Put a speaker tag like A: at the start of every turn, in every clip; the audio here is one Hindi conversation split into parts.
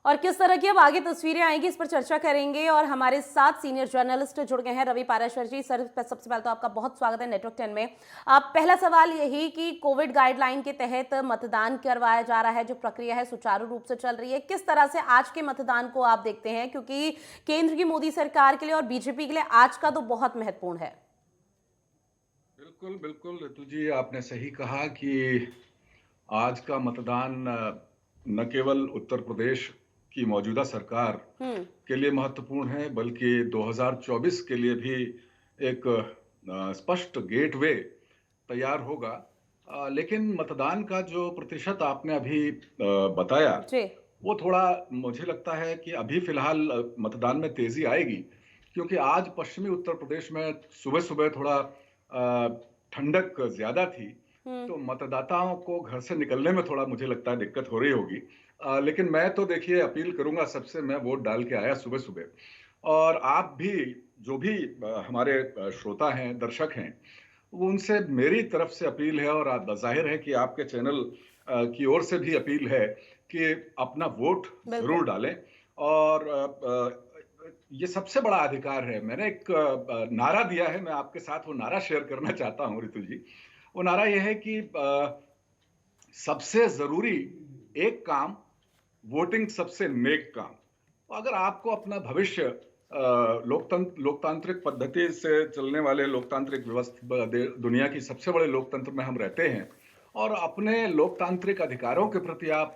A: और किस तरह की अब आगे तस्वीरें आएंगी, इस पर चर्चा करेंगे। और हमारे साथ सीनियर जर्नलिस्ट जुड़ गए हैं, रवि पाराशर जी। सर, सबसे पहले तो आपका बहुत स्वागत है नेटवर्क 10 में। आप पहला सवाल यही कि कोविड गाइडलाइन के तहत मतदान करवाया जा रहा है, जो प्रक्रिया है सुचारू रूप से चल रही है। किस तरह से आज के मतदान को आप देखते हैं, क्योंकि केंद्र की मोदी सरकार के लिए और बीजेपी के लिए आज का तो बहुत महत्वपूर्ण है।
B: बिल्कुल बिल्कुल ऋतु जी, आपने सही कहा कि आज का मतदान न केवल उत्तर प्रदेश की मौजूदा सरकार
A: हम्म।
B: के लिए महत्वपूर्ण है, बल्कि 2024 के लिए भी एक स्पष्ट गेटवे तैयार होगा। लेकिन मतदान का जो प्रतिशत आपने अभी बताया,
A: जी।
B: वो थोड़ा मुझे लगता है कि अभी फिलहाल मतदान में तेजी आएगी, क्योंकि आज पश्चिमी उत्तर प्रदेश में सुबह सुबह थोड़ा ठंडक ज्यादा थी।
A: हम्म।
B: तो मतदाताओं को घर से निकलने में थोड़ा मुझे लगता है दिक्कत हो रही होगी। लेकिन मैं तो देखिए अपील करूंगा सबसे, मैं वोट डाल के आया सुबह सुबह। और आप भी, जो भी हमारे श्रोता हैं, दर्शक हैं, वो उनसे मेरी तरफ से अपील है, और जाहिर है कि आपके चैनल की ओर से भी अपील है कि अपना वोट
A: बिल्कुल।
B: जरूर डालें। और ये सबसे बड़ा अधिकार है। मैंने एक नारा दिया है, मैं आपके साथ वो नारा शेयर करना चाहता हूं ऋतु जी। वो नारा यह है कि सबसे जरूरी एक काम, वोटिंग सबसे नेक काम। तो अगर आपको अपना भविष्य लोकतांत्रिक पद्धति से चलने वाले लोकतांत्रिक व्यवस्था, दुनिया की सबसे बड़े लोकतंत्र में हम रहते हैं, और अपने लोकतांत्रिक अधिकारों के प्रति आप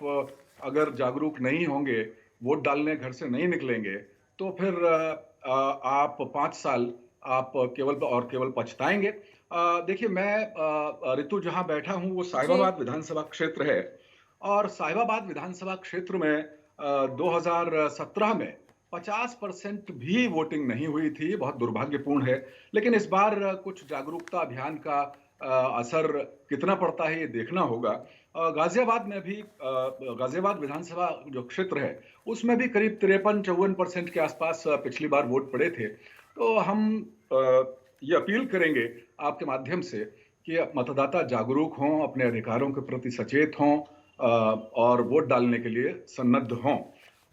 B: अगर जागरूक नहीं होंगे, वोट डालने घर से नहीं निकलेंगे, तो फिर आप 5 साल आप केवल पछताएंगे। देखिए, मैं ऋतु जहां बैठा हूं वो
A: जी।
B: साहिबाबाद विधानसभा क्षेत्र है। और साहिबाबाद विधानसभा क्षेत्र में 2017 में 50% भी वोटिंग नहीं हुई थी। बहुत दुर्भाग्यपूर्ण है। लेकिन इस बार कुछ जागरूकता अभियान का असर कितना पड़ता है, ये देखना होगा। गाजियाबाद विधानसभा जो क्षेत्र है, उसमें भी करीब 53-54% के आसपास पिछली बार वोट पड़े थे। तो हम ये अपील करेंगे आपके माध्यम से कि मतदाता जागरूक हों, अपने अधिकारों के प्रति सचेत हों, और वोट डालने के लिए सन्नद्ध हों।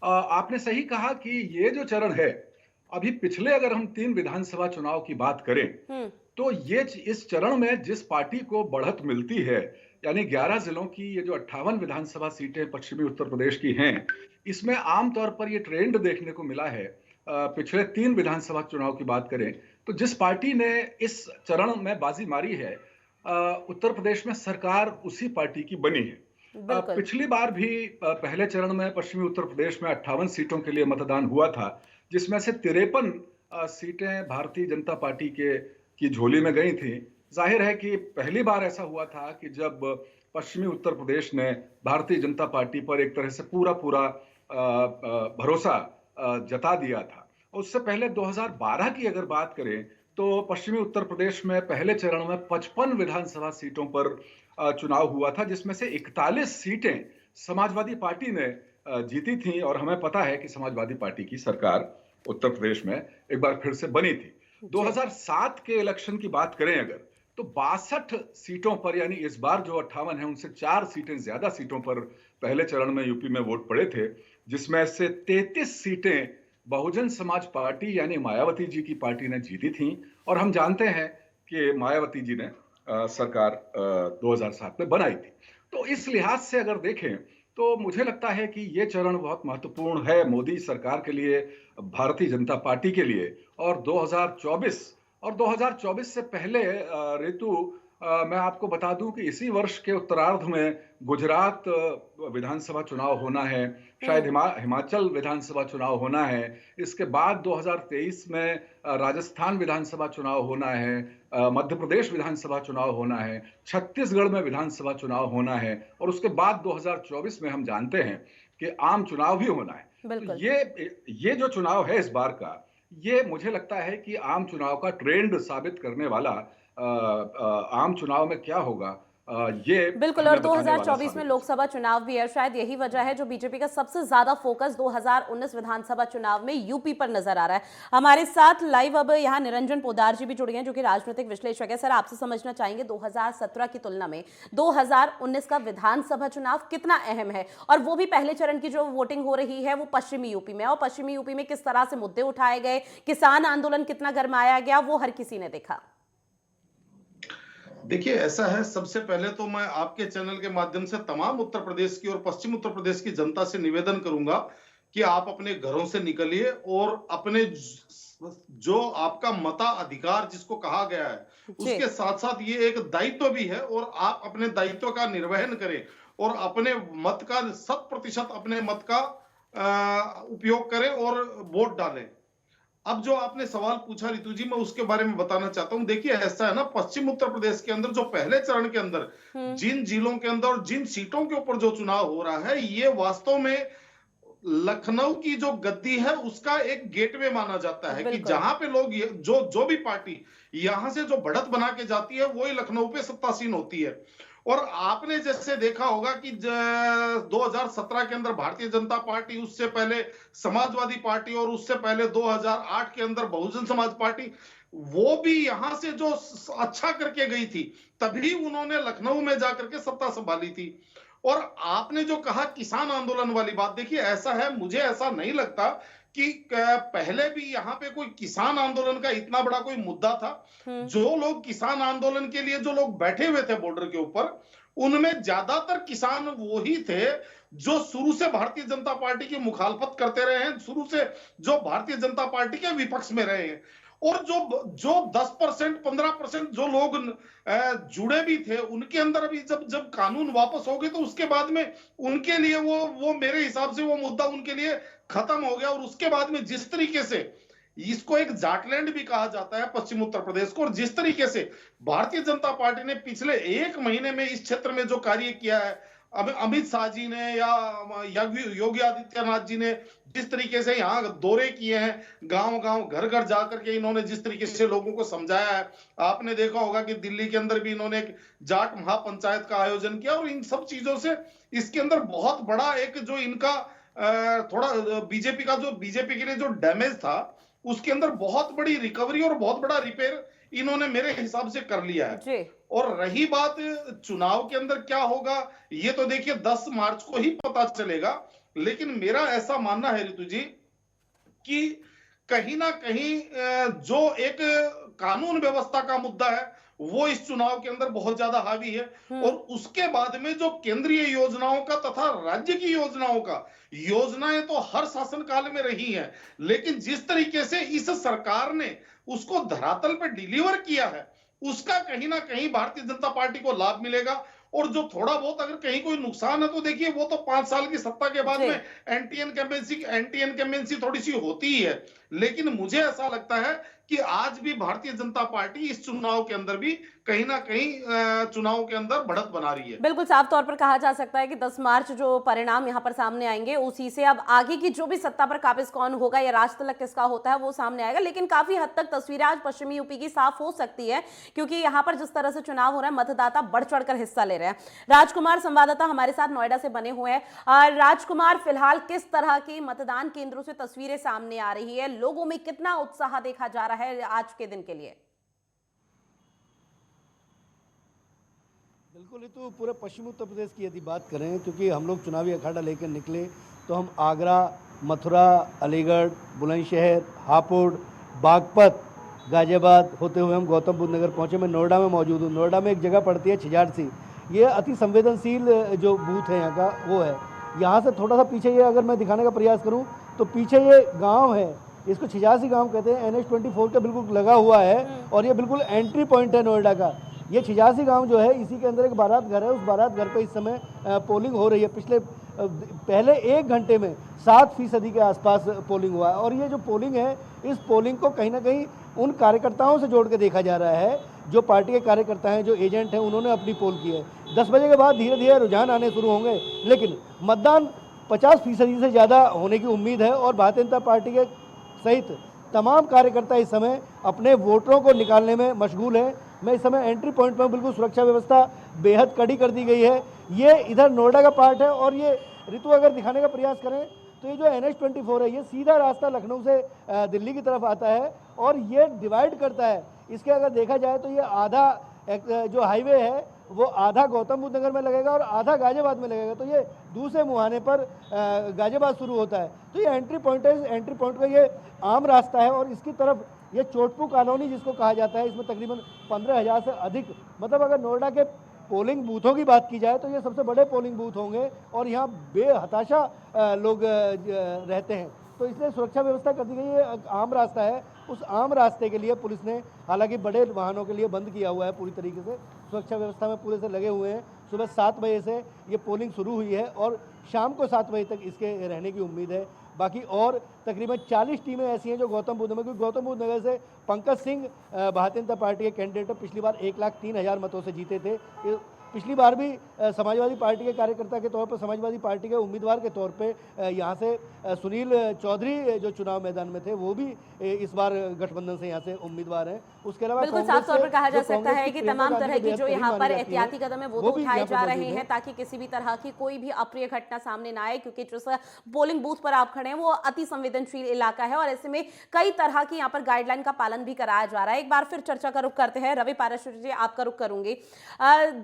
B: आपने सही कहा कि ये जो चरण है, अभी पिछले अगर हम 3 विधानसभा चुनाव की बात करें,
A: हम्म।
B: तो ये इस चरण में जिस पार्टी को बढ़त मिलती है, यानी 11 जिलों की ये जो 58 विधानसभा सीटें पश्चिमी उत्तर प्रदेश की हैं, इसमें आमतौर पर ये ट्रेंड देखने को मिला है। पिछले 3 विधानसभा चुनाव की बात करें, तो जिस पार्टी ने इस चरण में बाजी मारी है, उत्तर प्रदेश में सरकार उसी पार्टी की बनी है।
A: बिल्कुल।
B: पिछली बार भी पहले चरण में पश्चिमी उत्तर प्रदेश में 58 सीटों के लिए मतदान हुआ था, जिसमें से 53 सीटें भारतीय जनता पार्टी के की झोली में गई थी। जाहिर है कि पहली बार ऐसा हुआ था कि जब पश्चिमी उत्तर प्रदेश ने भारतीय जनता पार्टी पर एक तरह से पूरा पूरा भरोसा जता दिया था। उससे पहले 2012 की अगर बात करें, तो पश्चिमी उत्तर प्रदेश में पहले चरण में 55 विधानसभा सीटों पर चुनाव हुआ था, जिसमें से 41 सीटें समाजवादी पार्टी ने जीती थी। और हमें पता है कि समाजवादी पार्टी की सरकार उत्तर प्रदेश में एक बार फिर से बनी थी।
A: जी।
B: 2007 के इलेक्शन की बात करें अगर, तो 62 सीटों पर, यानी इस बार जो 58 है उनसे 4 सीटें ज्यादा सीटों पर पहले चरण में यूपी में वोट पड़े थे, जिसमें से 33 सीटें बहुजन समाज पार्टी यानी मायावती जी की पार्टी ने जीती थी। और हम जानते हैं कि मायावती जी ने सरकार 2007 में बनाई थी। तो इस लिहाज से अगर देखें, तो मुझे लगता है कि ये चरण बहुत महत्वपूर्ण है मोदी सरकार के लिए, भारतीय जनता पार्टी के लिए। और 2024 से पहले ऋतु, मैं आपको बता दूं कि इसी वर्ष के उत्तरार्ध में गुजरात विधानसभा चुनाव होना है, शायद
A: हम्म।
B: हिमाचल विधानसभा चुनाव होना है। इसके बाद 2023 में राजस्थान विधानसभा चुनाव होना है, मध्य प्रदेश विधानसभा चुनाव होना है, छत्तीसगढ़ में विधानसभा चुनाव होना है, और उसके बाद 2024 में हम जानते हैं कि आम चुनाव भी होना है। तो
A: बिल्कुल।
B: ये जो चुनाव है इस बार का, ये मुझे लगता है कि आम चुनाव का ट्रेंड साबित करने वाला। आम चुनाव में क्या होगा, ये
A: बिल्कुल। और
B: हमें बताने वाला
A: 2024 में
B: साबित हो
A: लोकसभा चुनाव भी है, शायद यही वजह है जो बीजेपी का सबसे ज्यादा फोकस 2019 विधानसभा चुनाव में यूपी पर नजर आ रहा है। हमारे साथ लाइव अब यहाँ निरंजन पोद्दार जी भी जुड़ गए हैं जो कि राजनीतिक विश्लेषक है। सर, आपसे समझना चाहेंगे 2017 की तुलना में 2019 का विधानसभा चुनाव कितना अहम है, और वो भी पहले चरण की जो वोटिंग हो रही है वो पश्चिमी यूपी में, और पश्चिमी यूपी में किस तरह से मुद्दे उठाए गए, किसान आंदोलन कितना गरमाया गया, वो हर किसी ने देखा।
C: देखिए, ऐसा है, सबसे पहले तो मैं आपके चैनल के माध्यम से तमाम उत्तर प्रदेश की और पश्चिम उत्तर प्रदेश की जनता से निवेदन करूंगा कि आप अपने घरों से निकलिए और अपने जो आपका मताधिकार जिसको कहा गया है उसके साथ साथ ये एक दायित्व भी है, और आप अपने दायित्व का निर्वहन करें और अपने मत का 100% अपने मत का उपयोग करें और वोट डालें। अब जो आपने सवाल पूछा रितु जी, मैं उसके बारे में बताना चाहता हूं। देखिए, ऐसा है ना, पश्चिम उत्तर प्रदेश के अंदर जो पहले चरण के अंदर जिन जिलों के अंदर और जिन सीटों के ऊपर जो चुनाव हो रहा है, ये वास्तव में लखनऊ की जो गद्दी है उसका एक गेटवे माना जाता है कि जहां पे लोग जो भी पार्टी यहां से जो बढ़त बना के जाती है वही लखनऊ पे सत्तासीन होती है। और आपने जैसे देखा होगा कि 2017 के अंदर भारतीय जनता पार्टी, उससे पहले समाजवादी पार्टी और उससे पहले 2008 के अंदर बहुजन समाज पार्टी, वो भी यहां से जो अच्छा करके गई थी तभी उन्होंने लखनऊ में जाकर के सत्ता संभाली थी। और आपने जो कहा किसान आंदोलन वाली बात, देखिए ऐसा है, मुझे ऐसा नहीं लगता कि पहले भी यहाँ पे कोई किसान आंदोलन का इतना बड़ा कोई मुद्दा था। जो लोग किसान आंदोलन के लिए जो लोग बैठे हुए थे बॉर्डर के ऊपर, उनमें ज्यादातर किसान वो ही थे जो शुरू से भारतीय जनता पार्टी की मुखालफत करते रहे हैं, शुरू से जो भारतीय जनता पार्टी के विपक्ष में रहे हैं। और जो 10% 15% जो लोग जुड़े भी थे, उनके अंदर अभी जब कानून वापस हो गए तो उसके बाद में उनके लिए वो मेरे हिसाब से वो मुद्दा उनके लिए खत्म हो गया। और उसके बाद में जिस तरीके से इसको एक जाटलैंड भी कहा जाता है पश्चिम उत्तर प्रदेश को, और जिस तरीके से भारतीय जनता पार्टी ने पिछले 1 महीने में इस क्षेत्र में जो कार्य किया है, अमित शाह जी ने या योगी आदित्यनाथ जी ने जिस तरीके से यहाँ दौरे किए हैं, गांव गांव घर घर जाकर के इन्होंने जिस तरीके से लोगों को समझाया है। आपने देखा होगा कि दिल्ली के अंदर भी इन्होंने एक जाट महापंचायत का आयोजन किया, और इन सब चीजों से इसके अंदर बहुत बड़ा एक जो इनका थोड़ा बीजेपी के लिए जो डैमेज था उसके अंदर बहुत बड़ी रिकवरी और बहुत बड़ा रिपेयर इन्होंने मेरे हिसाब से कर लिया है। और रही बात चुनाव के अंदर क्या होगा, ये तो देखिए 10 मार्च को ही पता चलेगा। लेकिन मेरा ऐसा मानना है रितु जी कि कहीं ना कहीं जो एक कानून व्यवस्था का मुद्दा है वो इस चुनाव के अंदर बहुत ज्यादा हावी है। और उसके बाद में जो केंद्रीय योजनाओं का तथा राज्य की योजनाओं का, योजनाएं तो हर शासनकाल में रही हैं, लेकिन जिस तरीके से इस सरकार ने उसको धरातल पे डिलीवर किया है उसका कहीं ना कहीं भारतीय जनता पार्टी को लाभ मिलेगा। और जो थोड़ा बहुत अगर कहीं कोई नुकसान है तो देखिए वो तो 5 साल की सत्ता के बाद में एंटी इनकम्बेंसी थोड़ी सी होती ही है। लेकिन मुझे ऐसा लगता है कि आज भी भारतीय जनता पार्टी इस चुनाव के अंदर भी कहीं ना कहीं चुनाव के अंदर बढ़त बना रही है।
A: बिल्कुल साफ तौर पर कहा जा सकता है कि 10 मार्च जो परिणाम यहां पर सामने आएंगे उसी से अब आगे की जो भी सत्ता पर काबिज कौन होगा या राज तलक किसका होता है वो सामने आएगा। लेकिन काफी हद तक तस्वीरें आज पश्चिमी यूपी की साफ हो सकती है, क्योंकि यहां पर जिस तरह से चुनाव हो रहा है मतदाता बढ़ चढ़कर हिस्सा ले रहे हैं। राजकुमार संवाददाता हमारे साथ नोएडा से बने हुए हैं। राजकुमार, फिलहाल किस तरह की मतदान केंद्रों से तस्वीरें सामने आ रही है, लोगों में कितना उत्साह देखा जा रहा है आज के दिन के लिए?
D: बिल्कुल, ये तो पूरे पश्चिम उत्तर प्रदेश की यदि बात करें, क्योंकि हम लोग चुनावी अखाड़ा लेकर निकले तो हम आगरा, मथुरा, अलीगढ़, बुलंदशहर, हापुड़, बागपत, गाजियाबाद होते हुए हम गौतम बुद्ध नगर पहुँचे। मैं नोएडा में मौजूद हूँ। नोएडा में एक जगह पड़ती है छिजारसी, ये अति संवेदनशील जो बूथ है यहाँ का वो है। यहाँ से थोड़ा सा पीछे ये अगर मैं दिखाने का प्रयास करूँ तो पीछे ये गाँव है, इसको छिजारसी गाँव कहते हैं, NH-24 के बिल्कुल लगा हुआ है और ये बिल्कुल एंट्री पॉइंट है नोएडा का। ये छिजारसी गांव जो है इसी के अंदर एक बारात घर है, उस बारात घर पे इस समय पोलिंग हो रही है। पहले 1 घंटे में 7% के आसपास पोलिंग हुआ है। और ये जो पोलिंग है, इस पोलिंग को कहीं ना कहीं उन कार्यकर्ताओं से जोड़ के देखा जा रहा है जो पार्टी के कार्यकर्ता हैं, जो एजेंट हैं, उन्होंने अपनी पोल की है। 10 बजे के बाद धीरे धीरे रुझान आने शुरू होंगे, लेकिन मतदान 50% से ज़्यादा होने की उम्मीद है। और भारतीय जनता पार्टी के सहित तमाम कार्यकर्ता इस समय अपने वोटरों को निकालने में मशगूल हैं। मैं इस समय एंट्री पॉइंट पर हूं, बिल्कुल सुरक्षा व्यवस्था बेहद कड़ी कर दी गई है। ये इधर नोएडा का पार्ट है और ये ऋतु अगर दिखाने का प्रयास करें तो ये जो NH-24 है ये सीधा रास्ता लखनऊ से दिल्ली की तरफ आता है और ये डिवाइड करता है। इसके अगर देखा जाए तो ये आधा जो हाईवे है वो आधा गौतम बुद्ध नगर में लगेगा और आधा गाजियाबाद में लगेगा, तो ये दूसरे मुहाने पर गाजियाबाद शुरू होता है। तो ये एंट्री पॉइंट है, एंट्री पॉइंट का ये आम रास्ता है और इसकी तरफ ये चोटपू कॉलोनी जिसको कहा जाता है, इसमें तकरीबन 15,000 से अधिक, मतलब अगर नोएडा के पोलिंग बूथों की बात की जाए तो ये सबसे बड़े पोलिंग बूथ होंगे और यहाँ बेहताशा लोग रहते हैं। तो इसलिए सुरक्षा व्यवस्था कर दी गई है। आम रास्ता है, उस आम रास्ते के लिए पुलिस ने हालांकि बड़े वाहनों के लिए बंद किया हुआ है पूरी तरीके से, सुरक्षा व्यवस्था में पूरे से लगे हुए हैं। सुबह 7 बजे से ये पोलिंग शुरू हुई है और शाम को 7 बजे तक इसके रहने की उम्मीद है। बाकी और तकरीबन 40 टीमें ऐसी हैं जो गौतम बुद्ध में, क्योंकि गौतम बुद्ध नगर से पंकज सिंह भारतीय जनता पार्टी के कैंडिडेट पिछली बार 1,03,000 मतों से जीते थे। पिछली बार भी समाजवादी पार्टी के कार्यकर्ता के तौर पर, समाजवादी पार्टी के उम्मीदवार के तौर पे यहाँ से सुनील चौधरी जो चुनाव मैदान में थे वो भी इस बार गठबंधन से यहाँ से उम्मीदवार हैं। उसके अलावा
A: बिल्कुल साफ तौर पर कहा जा सकता है कि तमाम तरह की जो यहाँ पर एहतियाती कदम है वो तो उठाए जा रहे हैं ताकि किसी भी तरह की कोई भी अप्रिय घटना सामने ना आए, क्योंकि जिस पोलिंग बूथ पर आप खड़े हैं वो अति संवेदनशील इलाका है और ऐसे में कई तरह की यहाँ पर गाइडलाइन का पालन भी कराया जा रहा है। एक बार फिर चर्चा का रुख करते हैं। रवि पाराशर जी, आपका रुख करूंगी।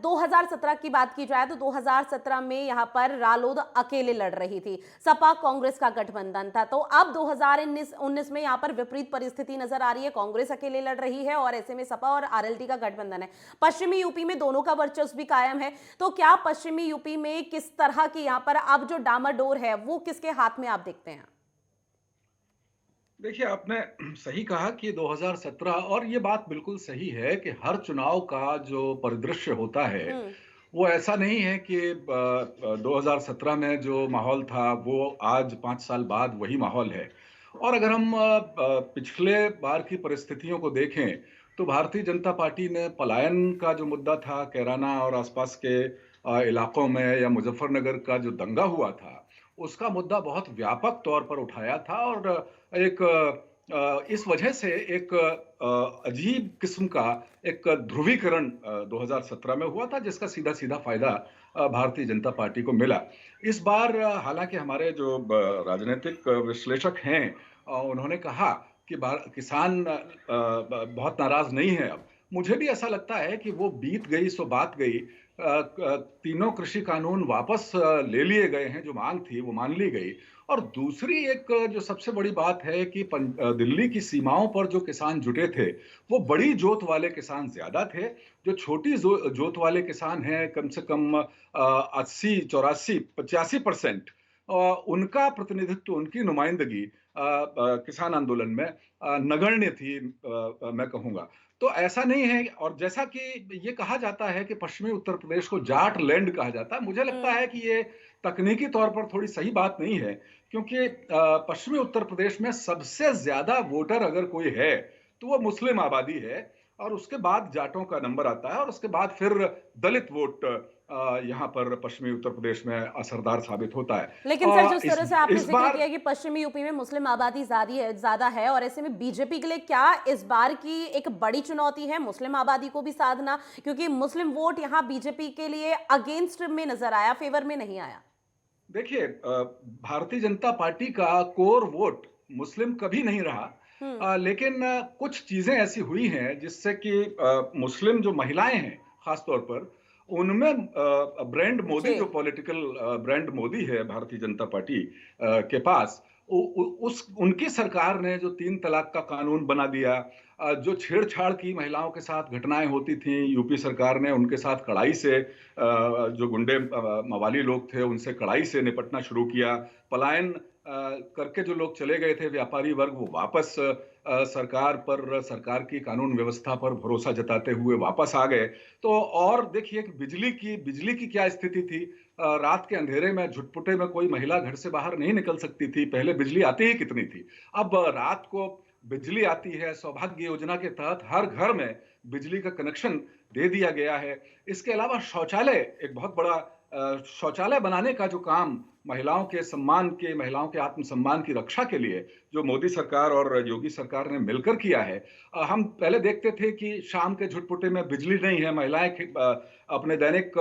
A: 2017 की बात की जाए तो 2017 में यहाँ पर रालोद अकेले लड़ रही थी, सपा कांग्रेस का गठबंधन था। तो अब 2019 में यहाँ पर विपरीत परिस्थिति नजर आ रही है, कांग्रेस अकेले लड़ रही है और ऐसे में सपा और आरएलडी का गठबंधन है। पश्चिमी यूपी में दोनों का वर्चस्व भी कायम है, तो क्या पश्चिमी यूपी में किस तरह की यहाँ पर अब जो डामाडोल है वो किसके हाथ में आप देखते हैं?
B: देखिए, आपने सही कहा कि 2017, और ये बात बिल्कुल सही है कि हर चुनाव का जो परिदृश्य होता है वो ऐसा नहीं है कि 2017 में जो माहौल था वो आज 5 साल बाद वही माहौल है। और अगर हम पिछले बार की परिस्थितियों को देखें तो भारतीय जनता पार्टी ने पलायन का जो मुद्दा था, कैराना और आसपास के इलाकों में, या मुजफ्फरनगर का जो दंगा हुआ था, उसका मुद्दा बहुत व्यापक तौर पर उठाया था और एक इस वजह से एक अजीब किस्म का एक ध्रुवीकरण 2017 में हुआ था, जिसका सीधा सीधा फायदा भारतीय जनता पार्टी को मिला। इस बार हालांकि हमारे जो राजनीतिक विश्लेषक हैं उन्होंने कहा कि किसान बहुत नाराज नहीं है। अब मुझे भी ऐसा लगता है कि वो बीत गई सो बात गई। तीनों कृषि कानून वापस ले लिए गए हैं, जो मांग थी वो मान ली गई। और दूसरी एक जो सबसे बड़ी बात है कि दिल्ली की सीमाओं पर जो किसान जुटे थे वो बड़ी जोत वाले किसान ज्यादा थे। जो छोटी जोत वाले किसान हैं, कम से कम 80, 84, 85% उनका प्रतिनिधित्व, उनकी नुमाइंदगी किसान आंदोलन में नगण्य थी, मैं कहूंगा। तो ऐसा नहीं है, और जैसा कि ये कहा जाता है कि पश्चिमी उत्तर प्रदेश को जाट लैंड कहा जाता है, मुझे लगता है कि ये तकनीकी तौर पर थोड़ी सही बात नहीं है, क्योंकि पश्चिमी उत्तर प्रदेश में सबसे ज्यादा वोटर अगर कोई है तो वो मुस्लिम आबादी है, और उसके बाद जाटों का नंबर आता है, और उसके बाद फिर दलित वोट यहाँ पर पश्चिमी उत्तर प्रदेश में असरदार साबित होता है।
A: लेकिन सर, जिस तरह से आपने जिक्र किया कि पश्चिमी यूपी में मुस्लिम आबादी ज्यादा है और ऐसे में बीजेपी के लिए क्या इस बार की एक बड़ी चुनौती है मुस्लिम आबादी को भी साधना, क्योंकि मुस्लिम वोट यहाँ बीजेपी के लिए अगेंस्ट में नजर आया, फेवर में नहीं आया?
B: देखिए, भारतीय जनता पार्टी का कोर वोट मुस्लिम कभी नहीं रहा, लेकिन कुछ चीजें ऐसी हुई हैं जिससे कि मुस्लिम जो महिलाएं हैं खासतौर पर, उनमें ब्रांड मोदी, जो पॉलिटिकल ब्रांड मोदी है भारतीय जनता पार्टी के पास, उनकी सरकार ने जो 3 तलाक का कानून बना दिया, जो छेड़छाड़ की महिलाओं के साथ घटनाएं होती थी, यूपी सरकार ने उनके साथ कड़ाई से, जो गुंडे मवाली लोग थे उनसे कड़ाई से निपटना शुरू किया। पलायन करके जो लोग चले गए थे, व्यापारी वर्ग, वो वापस सरकार पर, सरकार की कानून व्यवस्था पर भरोसा जताते हुए वापस आ गए। तो और देखिए कि बिजली की क्या स्थिति थी। रात के अंधेरे में, झुटपुटे में कोई महिला घर से बाहर नहीं निकल सकती थी। पहले बिजली आती ही कितनी थी, अब रात को बिजली आती है। सौभाग्य योजना के तहत हर घर में बिजली का कनेक्शन दे दिया गया है। इसके अलावा शौचालय एक बहुत बड़ा शौचालय बनाने का जो काम महिलाओं के सम्मान के, महिलाओं के आत्मसम्मान की रक्षा के लिए जो मोदी सरकार और योगी सरकार ने मिलकर किया है। हम पहले देखते थे कि शाम के झुटपुटे में बिजली नहीं है, महिलाएं अपने दैनिक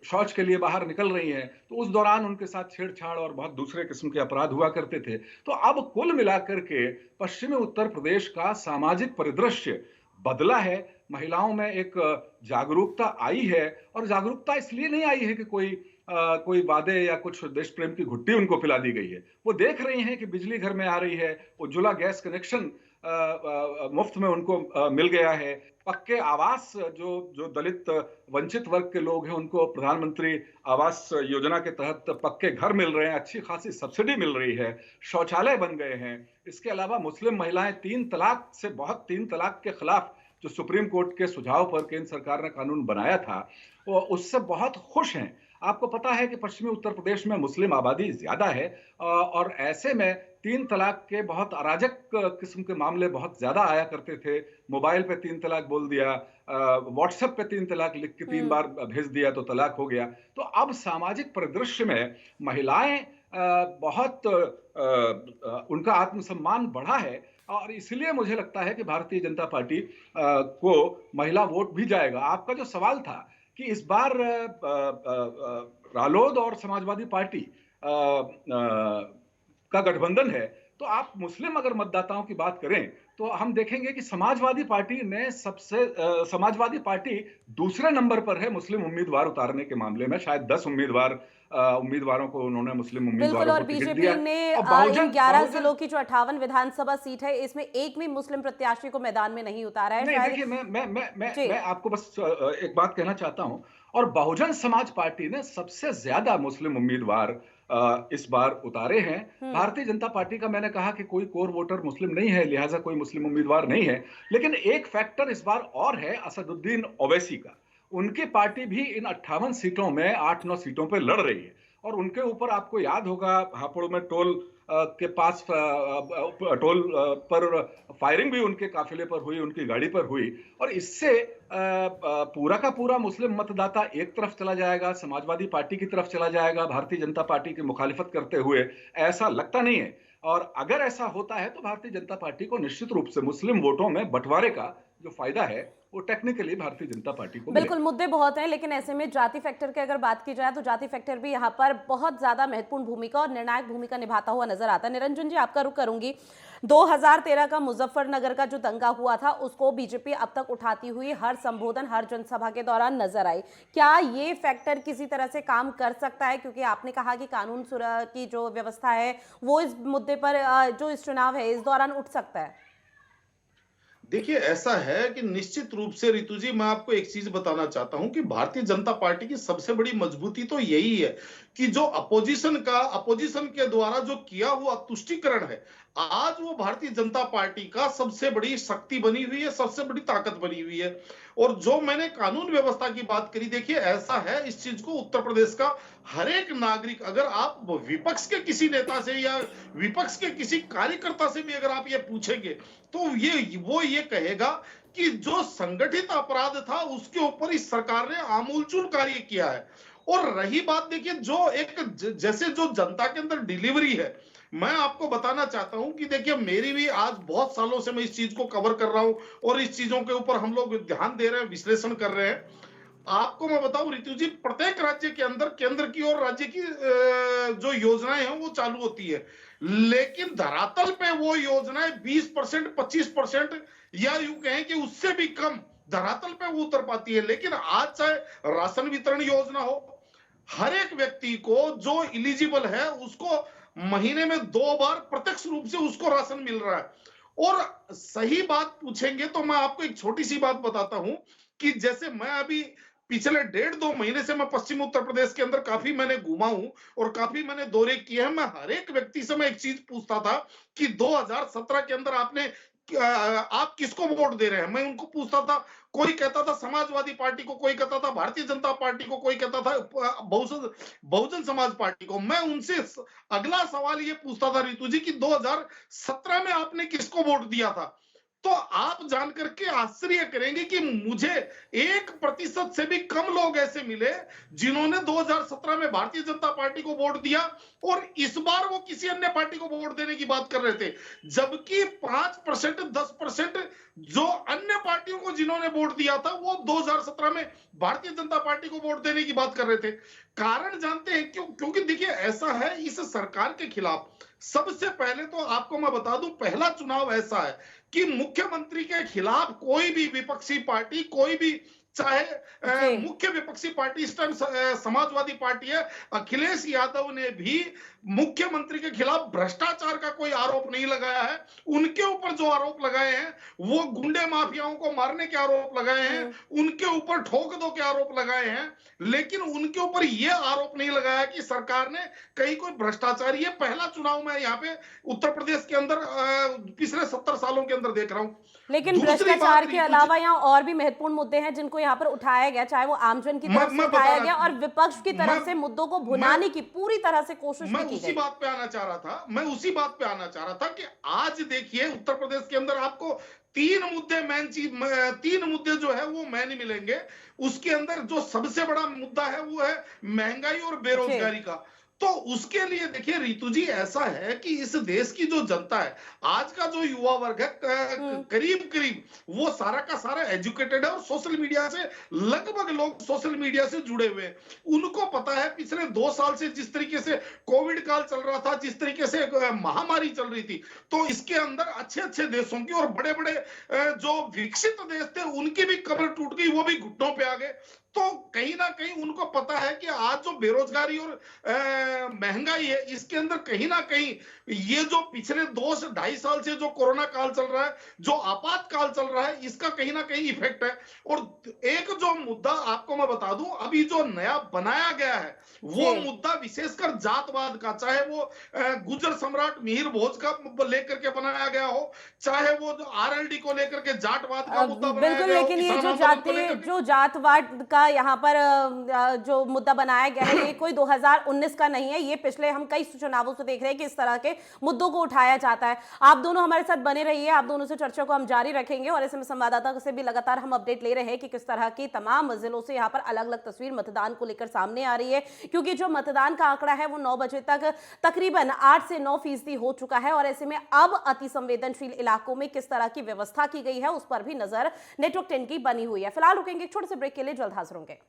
B: शौच के लिए बाहर निकल रही हैं, तो उस दौरान उनके साथ छेड़छाड़ और बहुत दूसरे किस्म के अपराध हुआ करते थे। तो अब कुल मिलाकर के पश्चिमी उत्तर प्रदेश का सामाजिक परिदृश्य बदला है। महिलाओं में एक जागरूकता आई है, और जागरूकता इसलिए नहीं आई है कि कोई वादे या कुछ देश प्रेम की घुट्टी उनको पिला दी गई है। वो देख रही हैं कि बिजली घर में आ रही है, उज्ज्वला गैस कनेक्शन मुफ्त में उनको मिल गया है, पक्के आवास जो दलित वंचित वर्ग के लोग हैं उनको प्रधानमंत्री आवास योजना के तहत पक्के घर मिल रहे हैं, अच्छी खासी सब्सिडी मिल रही है, शौचालय बन गए हैं। इसके अलावा मुस्लिम महिलाएं तीन तलाक के खिलाफ जो सुप्रीम कोर्ट के सुझाव पर केंद्र सरकार ने कानून बनाया था, वो उससे बहुत खुश हैं। आपको पता है कि पश्चिमी उत्तर प्रदेश में मुस्लिम आबादी ज्यादा है, और ऐसे में तीन तलाक के बहुत अराजक किस्म के मामले बहुत ज्यादा आया करते थे। मोबाइल पे तीन तलाक बोल दिया, व्हाट्सएप पे तीन तलाक लिख के 3 बार भेज दिया तो तलाक हो गया। तो अब सामाजिक परिदृश्य में महिलाएं बहुत उनका आत्मसम्मान बढ़ा है, और इसलिए मुझे लगता है कि भारतीय जनता पार्टी को महिला वोट भी जाएगा। आपका जो सवाल था कि इस बार रालोद और समाजवादी पार्टी का गठबंधन है, तो आप मुस्लिम अगर मतदाताओं की बात करें तो हम देखेंगे कि समाजवादी पार्टी दूसरे नंबर पर है मुस्लिम उम्मीदवार उतारने के मामले में। शायद 10 उम्मीदवारों को उन्होंने मुस्लिम
A: बिल्कुल,
B: उम्मीदवारों
A: और
B: को टिकट
A: बीजेपी
B: दिया।
A: ने
B: और
A: इन 11 जिलों की जो 58 विधानसभा सीट है, इसमें एक भी मुस्लिम प्रत्याशी को मैदान में नहीं उतारा है।
B: नहीं,
A: शायद
B: देखिए, मैं आपको बस एक बात कहना चाहता हूं, और बहुजन समाज पार्टी ने सबसे ज्यादा मुस्लिम उम्मीदवार इस बार उतारे हैं। भारतीय जनता पार्टी का मैंने कहा कि कोई कोर वोटर मुस्लिम नहीं है, लिहाजा कोई मुस्लिम उम्मीदवार नहीं है। लेकिन एक फैक्टर इस बार और है, असदुद्दीन ओवैसी का। उनकी पार्टी भी इन 58 सीटों में 8-9 सीटों पर लड़ रही है, और उनके ऊपर आपको याद होगा हापुड़ में टोल के पास टोल पर फायरिंग भी उनके काफिले पर हुई, उनकी गाड़ी पर हुई। और इससे पूरा का पूरा मुस्लिम मतदाता एक तरफ चला जाएगा, समाजवादी पार्टी की तरफ चला जाएगा, भारतीय जनता पार्टी की मुखालिफत करते हुए, ऐसा लगता नहीं है। और अगर ऐसा होता है तो भारतीय जनता पार्टी को निश्चित रूप से मुस्लिम वोटों में बंटवारे का जो फायदा है वो टेक्निकली भारतीय जनता पार्टी को
A: बिल्कुल, मुद्दे बहुत हैं, लेकिन ऐसे में जाति फैक्टर की अगर बात की जाए तो जाति फैक्टर भी यहाँ पर बहुत ज्यादा महत्वपूर्ण भूमिका और निर्णायक भूमिका निभाता हुआ नजर आता है। निरंजन जी, आपका रुख करूंगी। 2013 का मुजफ्फरनगर का जो दंगा हुआ था, उसको बीजेपी अब तक उठाती हुई हर संबोधन, हर जनसभा के दौरान नजर आई। क्या ये फैक्टर किसी तरह से काम कर सकता है? क्योंकि आपने कहा कि कानून की जो व्यवस्था है वो इस मुद्दे पर जो इस चुनाव है इस दौरान उठ सकता है।
C: देखिए, ऐसा है कि निश्चित रूप से रितु जी, मैं आपको एक चीज बताना चाहता हूं कि भारतीय जनता पार्टी की सबसे बड़ी मजबूती तो यही है कि जो अपोजिशन के द्वारा जो किया हुआ तुष्टीकरण है, आज वो भारतीय जनता पार्टी का सबसे बड़ी शक्ति बनी हुई है, सबसे बड़ी ताकत बनी हुई है। और जो मैंने कानून व्यवस्था की बात करी, देखिए ऐसा है, इस चीज को उत्तर प्रदेश का हर एक नागरिक, अगर आप विपक्ष के किसी नेता से या विपक्ष के किसी कार्यकर्ता से भी अगर आप ये पूछेंगे तो वो ये कहेगा कि जो संगठित अपराध था उसके ऊपर इस सरकार ने आमूलचूल कार्य किया है। और रही बात, देखिए, जो एक जैसे जो जनता के अंदर डिलीवरी है, मैं आपको बताना चाहता हूं कि देखिए, मेरी भी आज बहुत सालों से मैं इस चीज को कवर कर रहा हूं और इस चीजों के ऊपर हम लोग ध्यान दे रहे हैं, विश्लेषण कर रहे हैं। आपको मैं बताऊं रितु जी, प्रत्येक राज्य के अंदर केंद्र की और राज्य की जो योजनाएं हैं वो चालू होती है, लेकिन धरातल पे वो योजनाएं 20%, 25% या यूं कहें कि उससे भी कम धरातल पे वो उतर पाती है। लेकिन आज चाहे राशन वितरण योजना हो, हर एक व्यक्ति को जो इलिजिबल है उसको महीने में 2 बार प्रत्यक्ष रूप से उसको राशन मिल रहा है। और सही बात पूछेंगे तो मैं आपको एक छोटी सी बात बताता हूं कि जैसे मैं अभी पिछले 1.5-2 महीने से मैं पश्चिम उत्तर प्रदेश के अंदर काफी मैंने घूमा हूं और काफी मैंने दौरे किए हैं। मैं हर एक व्यक्ति से मैं एक चीज पूछता था कि 2017 के अंदर आप किसको वोट दे रहे हैं। मैं उनको पूछता था, कोई कहता था समाजवादी पार्टी को, कोई कहता था भारतीय जनता पार्टी को, कोई कहता था बहुजन समाज पार्टी को। मैं उनसे अगला सवाल ये पूछता था रितु जी कि 2017 में आपने किसको वोट दिया था। तो आप जान करके आश्चर्य करेंगे कि मुझे 1% से भी कम लोग ऐसे मिले जिन्होंने 2017 में भारतीय जनता पार्टी को वोट दिया और इस बार वो किसी अन्य पार्टी को वोट देने की बात कर रहे थे, जबकि 5% 10% जो अन्य पार्टियों को जिन्होंने वोट दिया था वो 2017 में भारतीय जनता पार्टी को वोट देने की बात कर रहे थे। कारण जानते हैं क्यों? क्योंकि देखिए ऐसा है, इस सरकार के खिलाफ सबसे पहले तो आपको मैं बता दूं, पहला चुनाव ऐसा है कि मुख्यमंत्री के खिलाफ कोई भी विपक्षी पार्टी, कोई भी चाहे मुख्य विपक्षी पार्टी इस टाइम समाजवादी पार्टी है, अखिलेश यादव ने भी मुख्यमंत्री के खिलाफ भ्रष्टाचार का कोई आरोप नहीं लगाया है। उनके ऊपर जो आरोप लगाए हैं वो गुंडे माफियाओं को मारने के आरोप लगाए हैं, उनके ऊपर ठोक दो के आरोप लगाए हैं, लेकिन उनके ऊपर यह आरोप नहीं लगाया कि सरकार ने कहीं कोई भ्रष्टाचार। ये पहला चुनाव मैं यहाँ पे उत्तर प्रदेश के अंदर पिछले 70 सालों के अंदर देख रहा हूँ।
A: लेकिन भ्रष्टाचार के अलावा यहाँ और भी महत्वपूर्ण मुद्दे हैं जिनको यहाँ पर उठाया गया, चाहे वो आमजन की तरफ से उठाया गया और विपक्ष की तरफ से मुद्दों को भुनाने की पूरी तरह से कोशिश की गई।
C: उसी बात पे आना चाह रहा था, मैं उसी बात पे आना चाह रहा था कि आज देखिए उत्तर प्रदेश के अंदर आपको 3 मुद्दे जो है वो मैन मिलेंगे। उसके अंदर जो सबसे बड़ा मुद्दा है वो है महंगाई और बेरोजगारी का। तो उसके लिए देखिए रितु जी, ऐसा है कि इस देश की जो जनता है, आज का जो युवा वर्ग है, करीब करीब वो सारा का सारा एजुकेटेड है और सोशल मीडिया से लगभग लोग सोशल मीडिया से जुड़े हुए हैं। उनको पता है पिछले 2 साल से जिस तरीके से कोविड काल चल रहा था, जिस तरीके से महामारी चल रही थी, तो इसके अंदर अच्छे अच्छे देशों की और बड़े बड़े जो विकसित देश थे उनकी भी कमर टूट गई, वो भी घुटनों पे आ गए। तो कहीं ना कहीं उनको पता है कि आज जो बेरोजगारी और महंगाई है, इसके अंदर कहीं ना कहीं ये जो पिछले 2 से 2.5 साल से जो कोरोना काल चल रहा है, जो आपातकाल चल रहा है, इसका कहीं ना कहीं इफेक्ट है। और एक जो मुद्दा आपको मैं बता दूं, अभी जो नया बनाया गया है वो मुद्दा विशेषकर जातवाद का, चाहे वो गुर्जर सम्राट मिहिर भोज का लेकर के बनाया गया हो, चाहे वो आरएलडी को लेकर के जाटवाद का मुद्दा बनाया गया हो।
A: लेकिन ये जो जातवाद का यहाँ पर जो मुद्दा बनाया गया है, ये कोई 2019 का नहीं है, ये पिछले हम कई चुनावों से देख रहे हैं कि इस तरह के मुद्दों को उठाया जाता है। आप दोनों हमारे साथ बने रहिए, आप दोनों से चर्चा को हम जारी रखेंगे और ऐसे में संवाददाता से भी लगातार हम अपडेट ले रहे हैं कि किस तरह की तमाम जिलों से यहाँ पर अलग अलग तस्वीर मतदान को लेकर सामने आ रही है, क्योंकि जो मतदान का आंकड़ा है वो 9 बजे तक तकरीबन 8 से 9% हो चुका है और ऐसे में अब अति संवेदनशील इलाकों में किस तरह की व्यवस्था की गई है उस पर भी नजर नेटवर्क 10 की बनी हुई है। फिलहाल रुकेंगे एक छोटे से ब्रेक के लिए, जल्द हाजिर होंगे।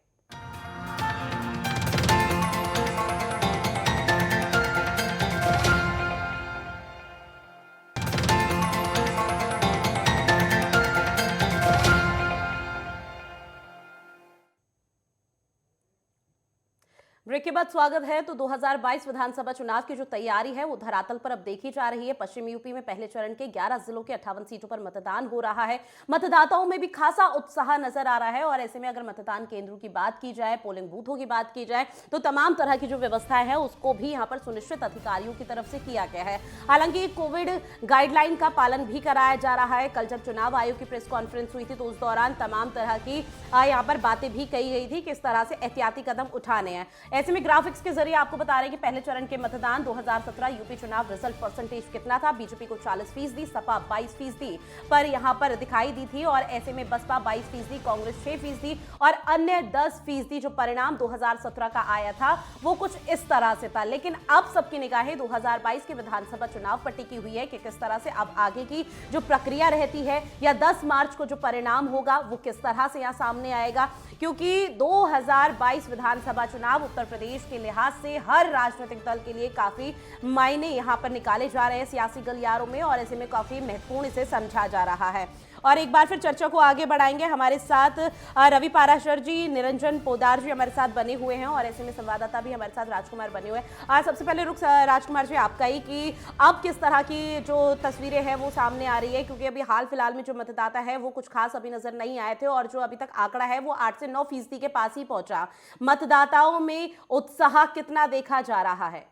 A: ब्रेक के बाद स्वागत है। तो 2022 विधानसभा चुनाव की जो तैयारी है वो धरातल पर अब देखी जा रही है। पश्चिमी यूपी में पहले चरण के 11 जिलों के 58 सीटों पर मतदान हो रहा है। मतदाताओं में भी खासा उत्साह नजर आ रहा है और ऐसे में अगर मतदान केंद्रों की बात की जाए, पोलिंग बूथों की बात की जाए, तो तमाम तरह की जो व्यवस्था है उसको भी यहाँ पर सुनिश्चित अधिकारियों की तरफ से किया गया है। हालांकि कोविड गाइडलाइन का पालन भी कराया जा रहा है। कल जब चुनाव आयोग की प्रेस कॉन्फ्रेंस हुई थी तो उस दौरान तमाम तरह की यहाँ पर बातें भी कही गई थी, किस तरह से एहतियाती कदम उठाने हैं। ऐसे में ग्राफिक्स के जरिए आपको बता रहे हैं कि पहले चरण के मतदान 2017 यूपी चुनाव रिजल्ट परसेंटेज कितना था। बीजेपी को 40%, सपा 22% पर यहां पर दिखाई दी थी और ऐसे में बसपा 22%, कांग्रेस 6% और अन्य 10% जो परिणाम 2017 का आया था वो कुछ इस तरह से था। लेकिन अब सबकी निगाहें 2022 के विधानसभा चुनाव पर टिकी हुई है कि किस तरह से अब आगे की जो प्रक्रिया रहती है या 10 मार्च को जो परिणाम होगा वो किस तरह से यहां सामने आएगा, क्योंकि 2022 विधानसभा चुनाव उत्तर प्रदेश के लिहाज से हर राजनीतिक दल के लिए काफी मायने यहां पर निकाले जा रहे हैं सियासी गलियारों में और ऐसे में काफी महत्वपूर्ण इसे समझा जा रहा है। और एक बार फिर चर्चा को आगे बढ़ाएंगे। हमारे साथ रवि पाराशर जी, निरंजन पोदार जी हमारे साथ बने हुए हैं और ऐसे में संवाददाता भी हमारे साथ राजकुमार बने हुए हैं। आज सबसे पहले रुख राजकुमार जी आपका ही कि अब किस तरह की जो तस्वीरें हैं वो सामने आ रही है, क्योंकि अभी हाल फिलहाल में जो मतदाता है वो कुछ खास अभी नजर नहीं आए थे और जो अभी तक आंकड़ा है वो 8 से 9% के पास ही पहुंचा। मतदाताओं में उत्साह कितना देखा जा रहा है?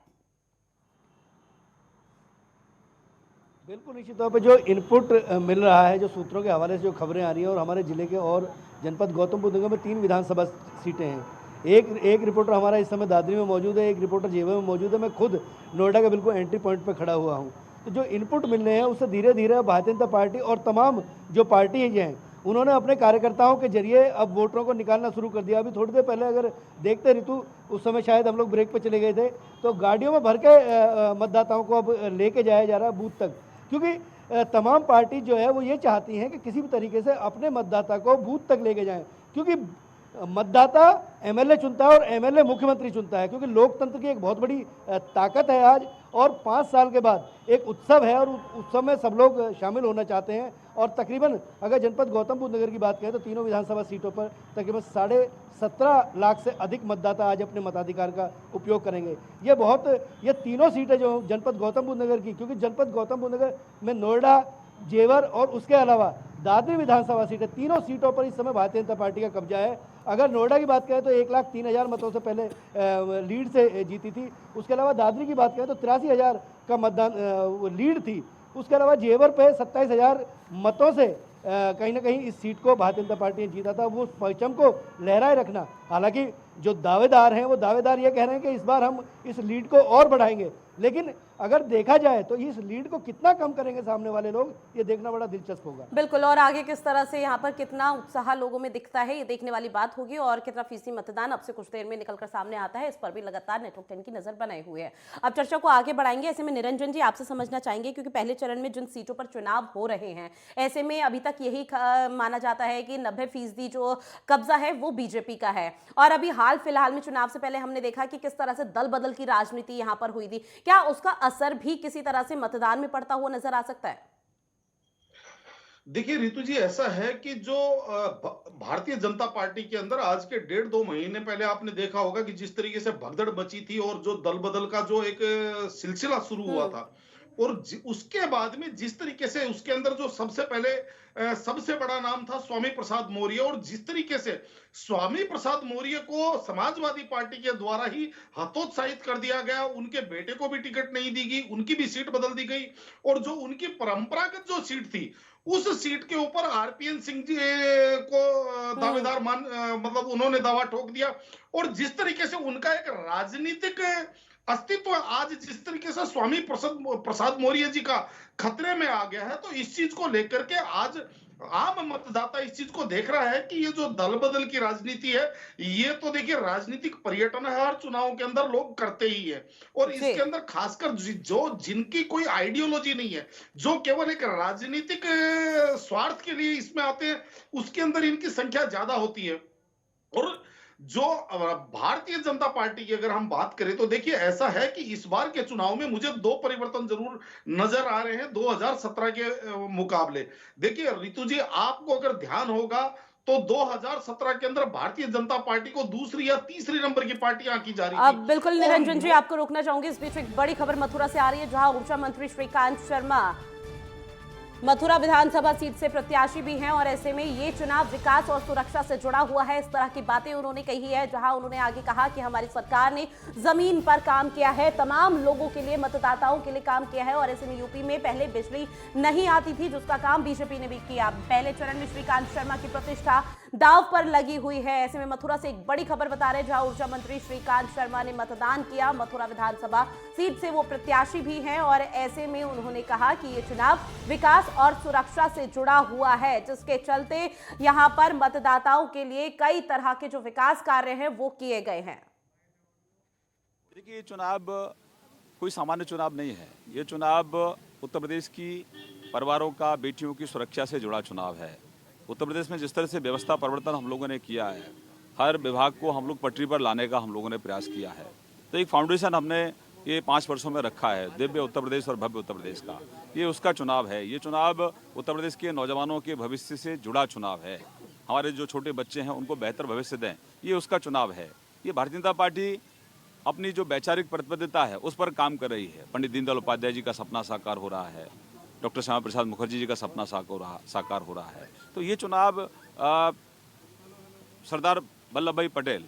D: बिल्कुल निश्चित तौर पे जो इनपुट मिल रहा है, जो सूत्रों के हवाले से जो खबरें आ रही हैं, और हमारे ज़िले के और जनपद गौतम बुद्ध नगर में 3 विधानसभा सीटें हैं। एक रिपोर्टर हमारा इस समय दादरी में मौजूद है, एक रिपोर्टर जेवर में मौजूद है। मैं खुद नोएडा के बिल्कुल एंट्री पॉइंट पे खड़ा हुआ हूँ। तो जो इनपुट मिल रहे हैं उससे धीरे धीरे भारतीय जनता पार्टी और तमाम जो पार्टी हैं उन्होंने अपने कार्यकर्ताओं के जरिए अब वोटरों को निकालना शुरू कर दिया। अभी थोड़ी देर पहले अगर देखते ऋतु, उस समय शायद हम लोग ब्रेक पे चले गए थे, तो गाड़ियों में भर के मतदाताओं को अब लेके जाया जा रहा है बूथ तक, क्योंकि तमाम पार्टी जो है वो ये चाहती हैं कि किसी भी तरीके से अपने मतदाता को बूथ तक लेके जाएं, क्योंकि मतदाता एमएलए चुनता है और एमएलए मुख्यमंत्री चुनता है, क्योंकि लोकतंत्र की एक बहुत बड़ी ताकत है आज। और 5 साल के बाद एक उत्सव है और उत्सव में सब लोग शामिल होना चाहते हैं। और तकरीबन अगर जनपद गौतम बुद्ध नगर की बात करें तो तीनों विधानसभा सीटों पर तकरीबन 17.5 लाख से अधिक मतदाता आज अपने मताधिकार का उपयोग करेंगे। ये तीनों सीटें जो जनपद गौतम बुद्ध नगर की, क्योंकि जनपद गौतम बुद्ध नगर में नोएडा, जेवर और उसके अलावा दादरी विधानसभा सीटें, तीनों सीटों पर इस समय भारतीय जनता पार्टी का कब्जा है। अगर नोएडा की बात करें तो 1,03,000 मतों से पहले लीड से जीती थी। उसके अलावा दादरी की बात करें तो 83,000 का मतदान लीड थी। उसके अलावा जेवर पे 27,000 मतों से कहीं ना कहीं इस सीट को भारतीय जनता पार्टी ने जीता था। वो परचम को लहराए रखना, हालांकि जो दावेदार हैं वो दावेदार ये कह रहे हैं कि इस बार हम इस लीड को और बढ़ाएंगे, लेकिन अगर देखा जाए तो इस लीड को कितना कम करेंगे सामने वाले लोग, ये देखना बड़ा दिलचस्प होगा।
A: बिल्कुल, और आगे किस तरह से यहाँ पर कितना उत्साह लोगों में दिखता है ये देखने वाली बात होगी, और कितना फीसदी मतदान अब से कुछ देर में निकलकर सामने आता है, इस पर भी लगातार नेटवर्क 10 की नजर बनाए हुए है। अब चर्चा को आगे बढ़ाएंगे। ऐसे में निरंजन जी, आपसे समझना चाहेंगे, क्योंकि पहले चरण में जिन सीटों पर चुनाव हो रहे हैं, ऐसे में अभी तक यही माना जाता है कि 90% जो कब्जा है वो बीजेपी का है, और अभी हाल फिलहाल में चुनाव से पहले हमने देखा कि किस तरह से दल बदल की राजनीति यहां पर हुई थी। क्या उसका असर भी किसी तरह से मतदान में पड़ता हुआ नजर आ सकता है?
C: देखिए रितु जी, ऐसा है कि जो भारतीय जनता पार्टी के अंदर आज के 1.5-2 महीने पहले आपने देखा होगा कि जिस तरीके से भगदड़ मची थी और जो दल बदल का जो एक सिलसिला शुरू हुआ था, और उसके बाद में जिस तरीके से उसके अंदर जो सबसे पहले सबसे बड़ा नाम था स्वामी प्रसाद मौर्य, और जिस तरीके से स्वामी प्रसाद मौर्य को समाजवादी पार्टी के द्वारा ही हतोत्साहित कर दिया गया, उनके बेटे को भी टिकट नहीं दी गई, उनकी भी सीट बदल दी गई, और जो उनकी परंपरागत जो सीट थी उस सीट के ऊपर आरपीएन सिंह जी को दावेदार मतलब उन्होंने दावा ठोक दिया। और जिस तरीके से उनका एक राजनीतिक अस्तित्व आज जिस तरीके से स्वामी प्रसाद मौर्य जी का खतरे में आ गया है, तो इस चीज को लेकर के आज आम मतदाता इस चीज को देख रहा है कि ये जो दल बदल की राजनीति है, ये तो देखिए राजनीतिक पर्यटन है, हर चुनाव के अंदर लोग करते ही है। और इसके अंदर खासकर जो जिनकी कोई आइडियोलॉजी नहीं है, जो केवल एक राजनीतिक स्वार्थ के लिए इसमें आते हैं, उसके अंदर इनकी संख्या ज्यादा होती है। और जो भारतीय जनता पार्टी की अगर हम बात करें तो देखिए ऐसा है कि इस बार के चुनाव में मुझे 2 परिवर्तन जरूर नजर आ रहे हैं 2017 के मुकाबले। देखिए रितु जी, आपको अगर ध्यान होगा तो 2017 के अंदर भारतीय जनता पार्टी को दूसरी या तीसरी नंबर की पार्टी आंकी जा रही थी।
A: अब बिल्कुल निरंजन जी, आपको रोकना चाहूंगी, इस बीच एक बड़ी खबर मथुरा से आ रही है, जहां ऊर्जा मंत्री श्रीकांत शर्मा मथुरा विधानसभा सीट से प्रत्याशी भी हैं, और ऐसे में ये चुनाव विकास और सुरक्षा से जुड़ा हुआ है, इस तरह की बातें उन्होंने कही है। जहां उन्होंने आगे कहा कि हमारी सरकार ने जमीन पर काम किया है, तमाम लोगों के लिए, मतदाताओं के लिए काम किया है, और ऐसे में यूपी में पहले बिजली नहीं आती थी, जिसका काम बीजेपी ने भी किया। पहले चरण में श्रीकांत शर्मा की प्रतिष्ठा दांव पर लगी हुई है। ऐसे में मथुरा से एक बड़ी खबर बता रहे हैं, जहां ऊर्जा मंत्री श्रीकांत शर्मा ने मतदान किया, मथुरा विधानसभा सीट से वो प्रत्याशी भी हैं, और ऐसे में उन्होंने कहा कि ये चुनाव विकास और सुरक्षा से जुड़ा हुआ है, जिसके चलते यहां पर मतदाताओं के लिए कई तरह के जो विकास कार्य हैं वो किए गए हैं।
E: देखिए, ये चुनाव कोई सामान्य चुनाव नहीं है। ये चुनाव उत्तर प्रदेश की परिवारों का, बेटियों की सुरक्षा से जुड़ा चुनाव है। उत्तर प्रदेश में जिस तरह से व्यवस्था परिवर्तन हम लोगों ने किया है, हर विभाग को हम लोग पटरी पर लाने का हम लोगों ने प्रयास किया है, तो एक फाउंडेशन हमने ये 5 वर्षों में रखा है, दिव्य उत्तर प्रदेश और भव्य उत्तर प्रदेश का। ये उसका चुनाव है। ये चुनाव उत्तर प्रदेश के नौजवानों के भविष्य से जुड़ा चुनाव है। हमारे जो छोटे बच्चे हैं उनको बेहतर भविष्य दें, ये उसका चुनाव है। ये भारतीय जनता पार्टी अपनी जो वैचारिक प्रतिबद्धता है उस पर काम कर रही है। पंडित दीनदयाल उपाध्याय जी का सपना साकार हो रहा है, डॉक्टर श्यामा प्रसाद मुखर्जी जी का सपना साकार हो रहा है। तो ये चुनाव सरदार वल्लभ भाई पटेल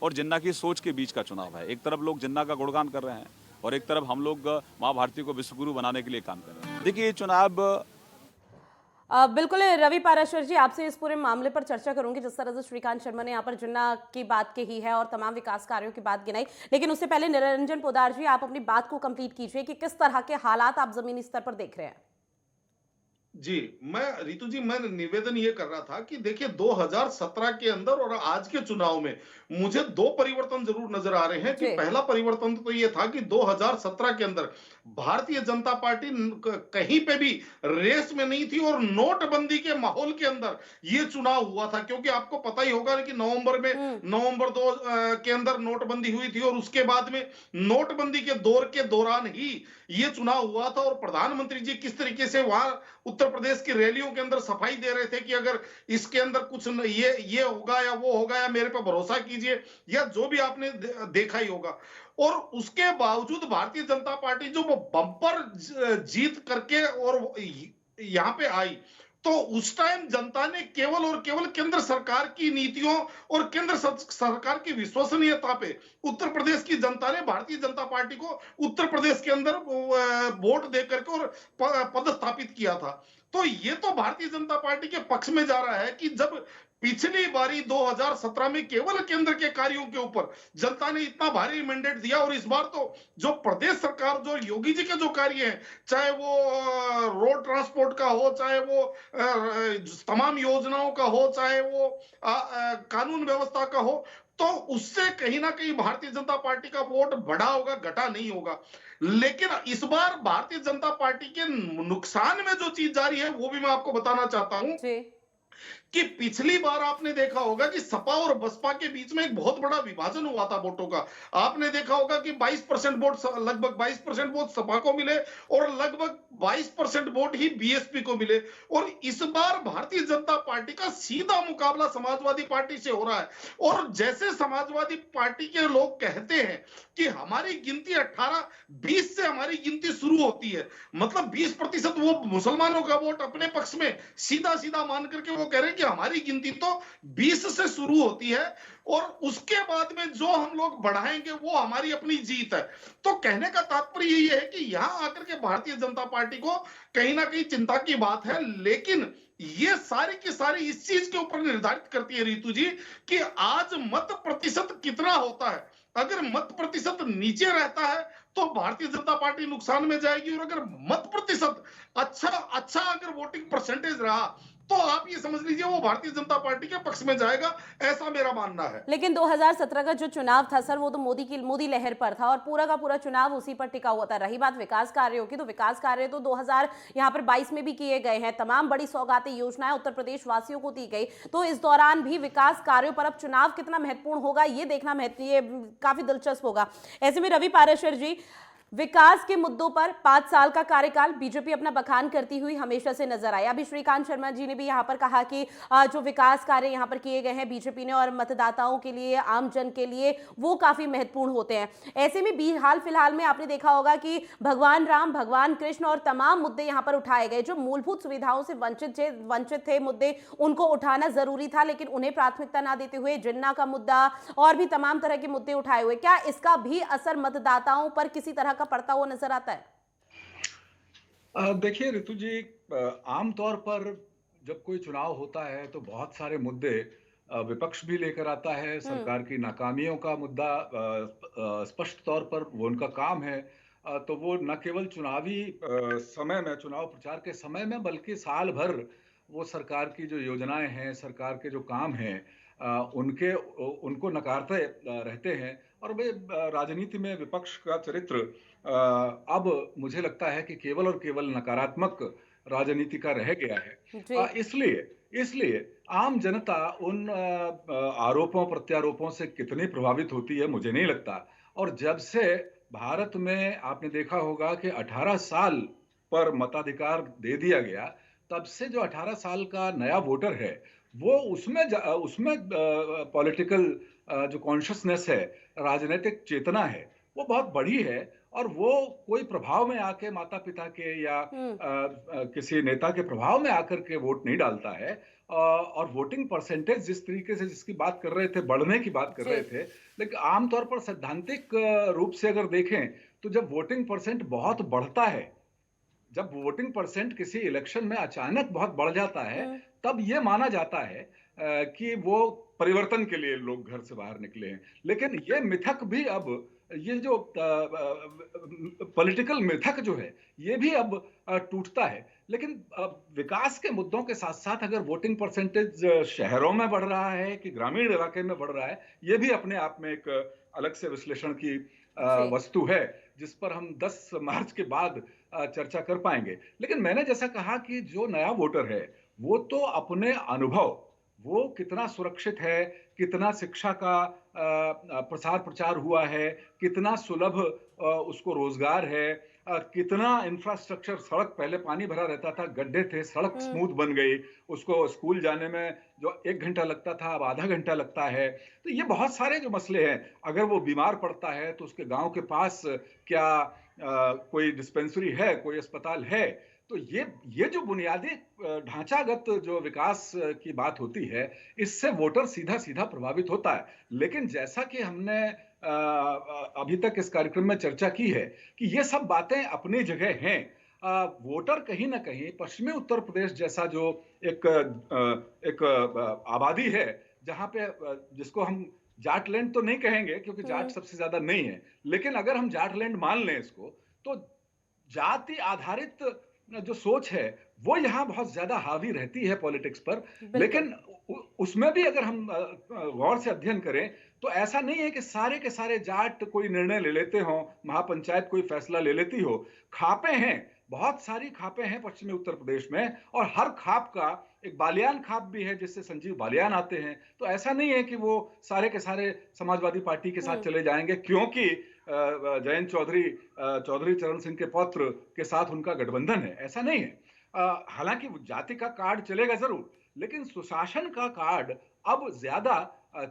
E: और जिन्ना की सोच के बीच का चुनाव है। एक तरफ लोग जिन्ना का गुणगान कर रहे हैं और एक तरफ हम लोग माँ भारती को विश्वगुरु बनाने के लिए काम कर रहे हैं। देखिए, ये चुनाव
A: बिल्कुल रवि पाराशर जी, आपसे इस पूरे मामले पर चर्चा करूंगी। जिस तरह से श्रीकांत शर्मा ने यहाँ पर जिन्ना की बात कही है और तमाम विकास कार्यों की बात गिनाई, लेकिन उससे पहले निरंजन पोद्दार जी, आप अपनी बात को कंप्लीट कीजिए कि किस तरह के हालात आप जमीनी स्तर पर देख रहे हैं।
C: जी, रितु जी, मैं निवेदन ये कर रहा था कि देखिए 2017 के अंदर और आज के चुनाव में मुझे दो परिवर्तन जरूर नजर आ रहे हैं। कि
A: जी।
C: पहला परिवर्तन तो ये था कि 2017 के अंदर भारतीय जनता पार्टी कहीं पे भी रेस में नहीं थी और नोटबंदी के माहौल के अंदर ये चुनाव हुआ था। क्योंकि आपको पता ही होगा कि नवंबर 2 के अंदर नोटबंदी हुई थी और उसके बाद में नोटबंदी के दौर के दौरान ही ये चुनाव हुआ था। और प्रधानमंत्री जी किस तरीके से वहां उत्तर प्रदेश की रैलियों के अंदर सफाई दे रहे थे कि अगर इसके अंदर कुछ ये होगा या वो होगा या मेरे पे भरोसा कीजिए, या जो भी आपने देखा ही होगा। और उसके बावजूद भारतीय जनता पार्टी जो वो बम्पर जीत करके और यहाँ पे आई, तो उस टाइम जनता ने केवल और केवल केंद्र सरकार की नीतियों और केंद्र सरकार की विश्वसनीयता पे उत्तर प्रदेश की जनता ने भारतीय जनता पार्टी को उत्तर प्रदेश के अंदर वोट दे करके और पदस्थापित किया था। तो ये तो भारतीय जनता पार्टी के पक्ष में जा रहा है कि जब पिछली बारी 2017 में केवल केंद्र के कार्यों के ऊपर जनता ने इतना भारी मैंडेट दिया, और इस बार तो जो प्रदेश सरकार, जो योगी जी के जो कार्य हैं, चाहे वो रोड ट्रांसपोर्ट का हो, चाहे वो तमाम योजनाओं का हो, चाहे वो कानून व्यवस्था का हो, तो उससे कहीं ना कहीं भारतीय जनता पार्टी का वोट बढ़ा होगा, घटा नहीं होगा। लेकिन इस बार भारतीय जनता पार्टी के नुकसान में जो चीज जारी है वो भी मैं आपको बताना चाहता हूं
A: जी।
C: कि पिछली बार आपने देखा होगा कि सपा और बसपा के बीच में एक बहुत बड़ा विभाजन हुआ था वोटों का। आपने देखा होगा कि 22% वोट, लगभग 22% वोट सपा को मिले और लगभग 22% वोट ही बीएसपी को मिले। और इस बार भारतीय जनता पार्टी का सीधा मुकाबला समाजवादी पार्टी से हो रहा है। और जैसे समाजवादी पार्टी के लोग कहते हैं कि हमारी गिनती 18-20 से हमारी गिनती शुरू होती है, मतलब 20% वो मुसलमानों का वोट अपने पक्ष में सीधा सीधा मान करके वो कह रहे हैं कि हमारी गिनती तो 20 से शुरू होती है और उसके बाद में जो हम लोग बढ़ाएंगे वो हमारी अपनी जीत है। तो कहने का तात्पर्य यही है कि यहां आकर के भारतीय जनता पार्टी को कहीं ना कहीं चिंता की बात है। लेकिन ये सारी की सारी इस चीज के ऊपर निर्धारित करती है रितु जी कि आज मत प्रतिशत कितना होता है। अगर मत प्रतिशत नीचे रहता है तो भारतीय जनता पार्टी नुकसान में जाएगी, और अगर मत प्रतिशत अच्छा अगर वोटिंग परसेंटेज रहा तो आप ये समझ लीजिए वो भारतीय जनता पार्टी के पक्ष में जाएगा, ऐसा मेरा मानना है।
A: लेकिन 2017 का जो चुनाव था सर, वो तो मोदी लहर पर था और पूरा का पूरा चुनाव उसी पर टिका हुआ था। रही बात विकास कार्यों की, तो विकास कार्य तो 2022 में भी किए गए हैं। तमाम बड़ी सौगातें, योजनाएं उत्तर प्रदेश वासियों को दी गई। तो इस दौरान भी विकास कार्यों पर अब चुनाव कितना महत्वपूर्ण होगा, ये देखना ये काफी दिलचस्प होगा। ऐसे में रवि पाराशर जी, विकास के मुद्दों पर 5 साल का कार्यकाल बीजेपी अपना बखान करती हुई हमेशा से नजर आई। अभी श्रीकांत शर्मा जी ने भी यहां पर कहा कि जो विकास कार्य यहां पर किए गए हैं बीजेपी ने और मतदाताओं के लिए, आम जन के लिए, वो काफी महत्वपूर्ण होते हैं। ऐसे में हाल फिलहाल में आपने देखा होगा कि भगवान राम, भगवान कृष्ण और तमाम मुद्दे यहां पर उठाए गए। जो मूलभूत सुविधाओं से वंचित थे मुद्दे, उनको उठाना जरूरी था, लेकिन उन्हें प्राथमिकता ना देते हुए जिन्ना का मुद्दा और भी तमाम तरह के मुद्दे उठाए हुए। क्या इसका भी असर मतदाताओं पर किसी तरह का पड़ता हुआ नजर आता है?
B: देखिए रितु जी, आमतौर पर जब कोई चुनाव होता है तो बहुत सारे मुद्दे विपक्ष भी लेकर आता है। सरकार की नाकामियों का मुद्दा स्पष्ट तौर पर वो उनका काम है। तो वो न केवल चुनावी समय में, चुनाव प्रचार के समय में, बल्कि साल भर वो सरकार की जो योजनाएं हैं, सरकार के जो काम हैं, उनको नकारते रहते हैं। और वे राजनीति में विपक्ष का चरित्र अब मुझे लगता है कि केवल और केवल नकारात्मक राजनीति का रह गया है। इसलिए आम जनता उन आरोपों प्रत्यारोपों से कितनी प्रभावित होती है मुझे नहीं लगता। और जब से भारत में आपने देखा होगा कि 18 साल पर मताधिकार दे दिया गया, तब से जो 18 साल का नया वोटर है वो उसमें पॉलिटिकल जो कॉन्शियसनेस है, राजनीतिक चेतना है, वो बहुत बड़ी है। और वो कोई प्रभाव में आके माता पिता के या किसी नेता के प्रभाव में आकर के वोट नहीं डालता है। और वोटिंग परसेंटेज जिस तरीके से जिसकी बात कर रहे थे, बढ़ने की बात कर रहे थे, लेकिन आमतौर पर सैद्धांतिक रूप से अगर देखें तो जब वोटिंग परसेंट बहुत बढ़ता है जब वोटिंग परसेंट किसी इलेक्शन में अचानक बहुत बढ़ जाता है,
A: हम्म।
B: तब ये माना जाता है कि वो परिवर्तन के लिए लोग घर से बाहर निकले हैं। लेकिन ये मिथक भी अब, ये जो पॉलिटिकल मिथक जो है, ये भी अब टूटता है। लेकिन विकास के मुद्दों के साथ-साथ अगर वोटिंग परसेंटेज शहरों में बढ़ रहा है कि ग्रामीण इलाके में बढ़ रहा है, ये भी अपने आप में एक अलग से विश्लेषण की
A: जी।
B: वस्तु है, जिस पर हम 10 मार्च के बाद चर्चा कर पाएंगे। लेकिन मैंने जैसा कहा कि जो नया वोटर है, वो तो अपने अनुभव, वो कितना सुरक्षित है, कितना शिक्षा का प्रसार प्रचार हुआ है, कितना सुलभ उसको रोजगार है, कितना इंफ्रास्ट्रक्चर, सड़क पहले पानी भरा रहता था, गड्ढे थे, सड़क
A: हम्म।
B: स्मूथ बन गई, उसको स्कूल जाने में जो 1 घंटा लगता था अब आधा घंटा लगता है। तो ये बहुत सारे जो मसले हैं, अगर वो बीमार पड़ता है तो उसके गांव के पास क्या कोई डिस्पेंसरी है, कोई अस्पताल है। तो ये जो बुनियादी ढांचागत जो विकास की बात होती है, इससे वोटर सीधा सीधा प्रभावित होता है। लेकिन जैसा कि हमने अभी तक इस कार्यक्रम में चर्चा की है कि ये सब बातें अपनी जगह हैं। वोटर कहीं ना कहीं पश्चिमी उत्तर प्रदेश जैसा जो एक आबादी है, जहां पे जिसको हम जाटलैंड तो नहीं कहेंगे क्योंकि जाट
A: हम्म।
B: सबसे ज्यादा नहीं है, लेकिन अगर हम जाटलैंड मान लें इसको, तो जाति आधारित जो सोच है वो यहाँ बहुत ज्यादा हावी रहती है पॉलिटिक्स पर।
A: बिल्कुल।
B: लेकिन उसमें भी अगर हम गौर से अध्ययन करें तो ऐसा नहीं है कि सारे के सारे जाट कोई निर्णय ले लेते हो, महापंचायत कोई फैसला ले लेती हो। खापें हैं, बहुत सारी खापें हैं पश्चिमी उत्तर प्रदेश में, और हर खाप का एक बालियान खाप भी है जिससे संजीव बालियान आते हैं। तो ऐसा नहीं है कि वो सारे के सारे समाजवादी पार्टी के साथ
A: हम्म।
B: चले जाएंगे क्योंकि जयंत चौधरी, चौधरी चरण सिंह के पौत्र के साथ उनका गठबंधन है, ऐसा नहीं है। हालांकि जाति का कार्ड चलेगा जरूर, लेकिन सुशासन का कार्ड अब ज्यादा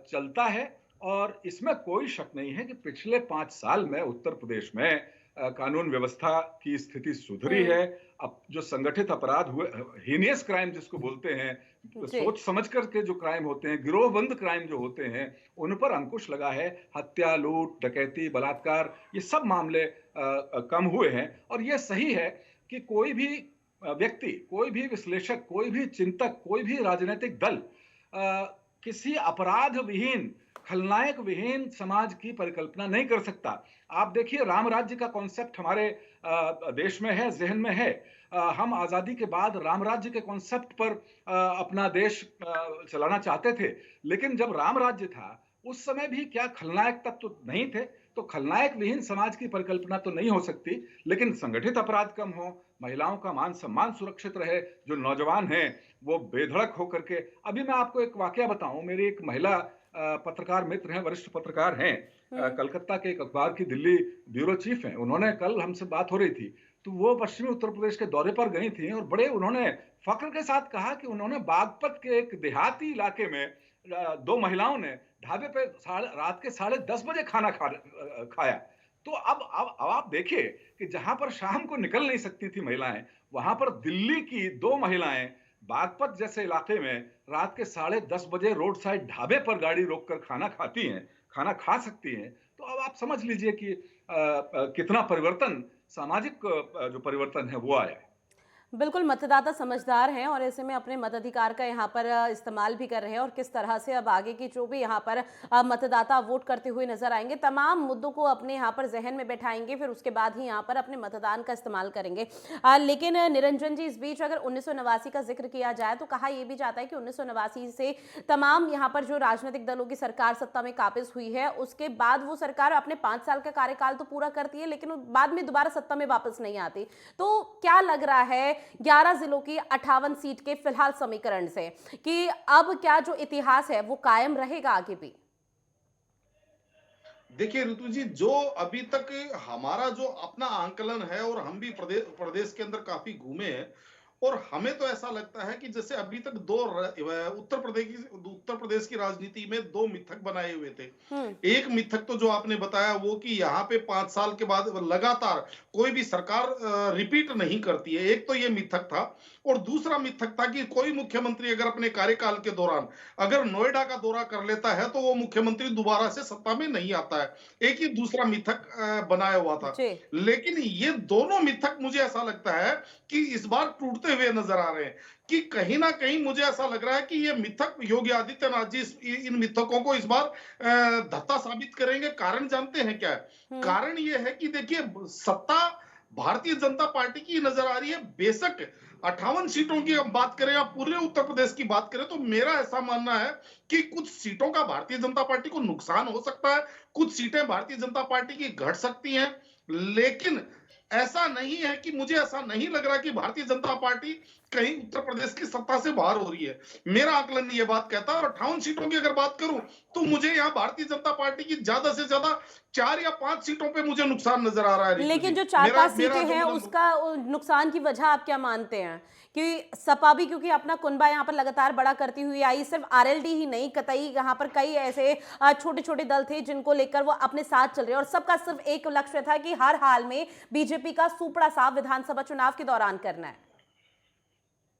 B: चलता है। और इसमें कोई शक नहीं है कि पिछले 5 साल में उत्तर प्रदेश में कानून व्यवस्था की स्थिति सुधरी
A: हम्म।
B: है। अब जो संगठित अपराध हुए, हीनियस क्राइम जिसको बोलते हैं,
A: जी।
B: सोच समझ करके जो क्राइम होते हैं, गिरोहबंद क्राइम जो होते हैं, उन पर अंकुश लगा है। हत्या, लूट, डकैती, बलात्कार, ये सब मामले कम हुए हैं। और ये सही है कि कोई भी व्यक्ति, कोई भी विश्लेषक, कोई भी चिंतक, कोई भी राजनीतिक दल किसी अपराध विहीन, खलनायक विहीन समाज की परिकल्पना नहीं कर सकता। आप देखिए, राम राज्य का कॉन्सेप्ट हमारे देश में है, जहन में है। हम आजादी के बाद राम राज्य के कॉन्सेप्ट पर अपना देश चलाना चाहते थे। लेकिन जब राम राज्य था उस समय भी क्या खलनायक तत्व तो नहीं थे? तो खलनायक विहीन समाज की परिकल्पना तो नहीं हो सकती। लेकिन संगठित अपराध कम हो, महिलाओं का मान सम्मान सुरक्षित रहे, जो नौजवान हैं वो बेधड़क होकर के। अभी मैं आपको एक वाकया बताऊं, मेरी एक महिला पत्रकार मित्र हैं, वरिष्ठ पत्रकार हैं,
A: हम्म।
B: कलकत्ता के एक अखबार की दिल्ली ब्यूरो चीफ हैं। उन्होंने, कल हमसे बात हो रही थी, तो वो पश्चिमी उत्तर प्रदेश के दौरे पर गई थी और बड़े उन्होंने फख्र के साथ कहा कि उन्होंने बागपत के एक देहाती इलाके में 2 महिलाओं ने ढाबे पे रात के 10:30 बजे खाया। तो अब आप देखिए कि जहां पर शाम को निकल नहीं सकती थी महिलाएं, वहां पर दिल्ली की 2 महिलाएं बागपत जैसे इलाके में रात के 10:30 बजे रोड साइड ढाबे पर गाड़ी रोककर खाना खाती हैं, खाना खा सकती हैं। तो अब आप समझ लीजिए कि कितना परिवर्तन, सामाजिक जो परिवर्तन है वो आया है।
A: बिल्कुल, मतदाता समझदार हैं और ऐसे में अपने मताधिकार का यहाँ पर इस्तेमाल भी कर रहे हैं और किस तरह से अब आगे की जो भी यहाँ पर मतदाता वोट करते हुए नजर आएंगे, तमाम मुद्दों को अपने यहाँ पर जहन में बैठाएंगे, फिर उसके बाद ही यहाँ पर अपने मतदान का इस्तेमाल करेंगे। लेकिन निरंजन जी, इस बीच अगर 1989 का जिक्र किया जाए तो कहा यह भी जाता है कि 1989 से तमाम यहाँ पर जो राजनीतिक दलों की सरकार सत्ता में काबिज हुई है, उसके बाद वो सरकार अपने 5 साल का कार्यकाल तो पूरा करती है लेकिन बाद में दोबारा सत्ता में वापस नहीं आती। तो क्या लग रहा है 11 जिलों की 58 सीट के फिलहाल समीकरण से कि अब क्या जो इतिहास है वो कायम रहेगा आगे भी?
C: देखिए ऋतु जी, जो अभी तक हमारा जो अपना आंकलन है, और हम भी प्रदेश प्रदेश के अंदर काफी घूमे हैं, और हमें तो ऐसा लगता है कि जैसे अभी तक उत्तर प्रदेश की राजनीति में दो मिथक बनाए हुए थे।
A: हम्म।
C: एक मिथक तो जो आपने बताया वो कि यहाँ पे 5 साल के बाद लगातार कोई भी सरकार रिपीट नहीं करती है, एक तो ये मिथक था। और दूसरा मिथक था कि कोई मुख्यमंत्री अगर अपने कार्यकाल के दौरान अगर नोएडा का दौरा कर लेता है तो वो मुख्यमंत्री दोबारा से सत्ता में नहीं आता है। एक ही दूसरा मिथक बनाया हुआ था।
A: जी।
C: लेकिन ये दोनों मिथक मुझे ऐसा लगता है कि इस बार टूटते हुए नजर आ रहे हैं। कि कहीं ना कहीं मुझे ऐसा लग रहा है कि ये मिथक योगी आदित्यनाथ जी इन मिथकों को इस बार धत्ता साबित करेंगे। कारण जानते हैं क्या है?
A: हम्म।
C: कारण ये है कि देखिए, सत्ता भारतीय जनता पार्टी की नजर आ रही है। बेशक 58 सीटों की हम बात करें या पूरे उत्तर प्रदेश की बात करें, तो मेरा ऐसा मानना है कि कुछ सीटों का भारतीय जनता पार्टी को नुकसान हो सकता है, कुछ सीटें भारतीय जनता पार्टी की घट सकती हैं। लेकिन ऐसा नहीं है कि मुझे ऐसा नहीं लग रहा कि भारतीय जनता पार्टी कहीं उत्तर प्रदेश की सत्ता से बाहर हो रही है। मेरा आकलन ये बात कहता है। और 58 सीटों की अगर बात करूं तो मुझे यहाँ भारतीय जनता पार्टी की ज्यादा से ज्यादा 4 या 5 सीटों पे मुझे नुकसान नजर आ रहा है।
A: लेकिन जो 4-5 सीटें हैं उसका नुकसान की वजह आप क्या मानते हैं? कि सपा भी क्योंकि अपना कुनबा यहाँ पर लगातार बड़ा करती हुई आई, सिर्फ आरएलडी ही नहीं, कतई यहाँ पर कई ऐसे छोटे छोटे दल थे जिनको लेकर वो अपने साथ चल रहे, और सबका सिर्फ एक लक्ष्य था कि हर हाल में बीजेपी का सुपड़ा साफ विधानसभा चुनाव के दौरान करना है।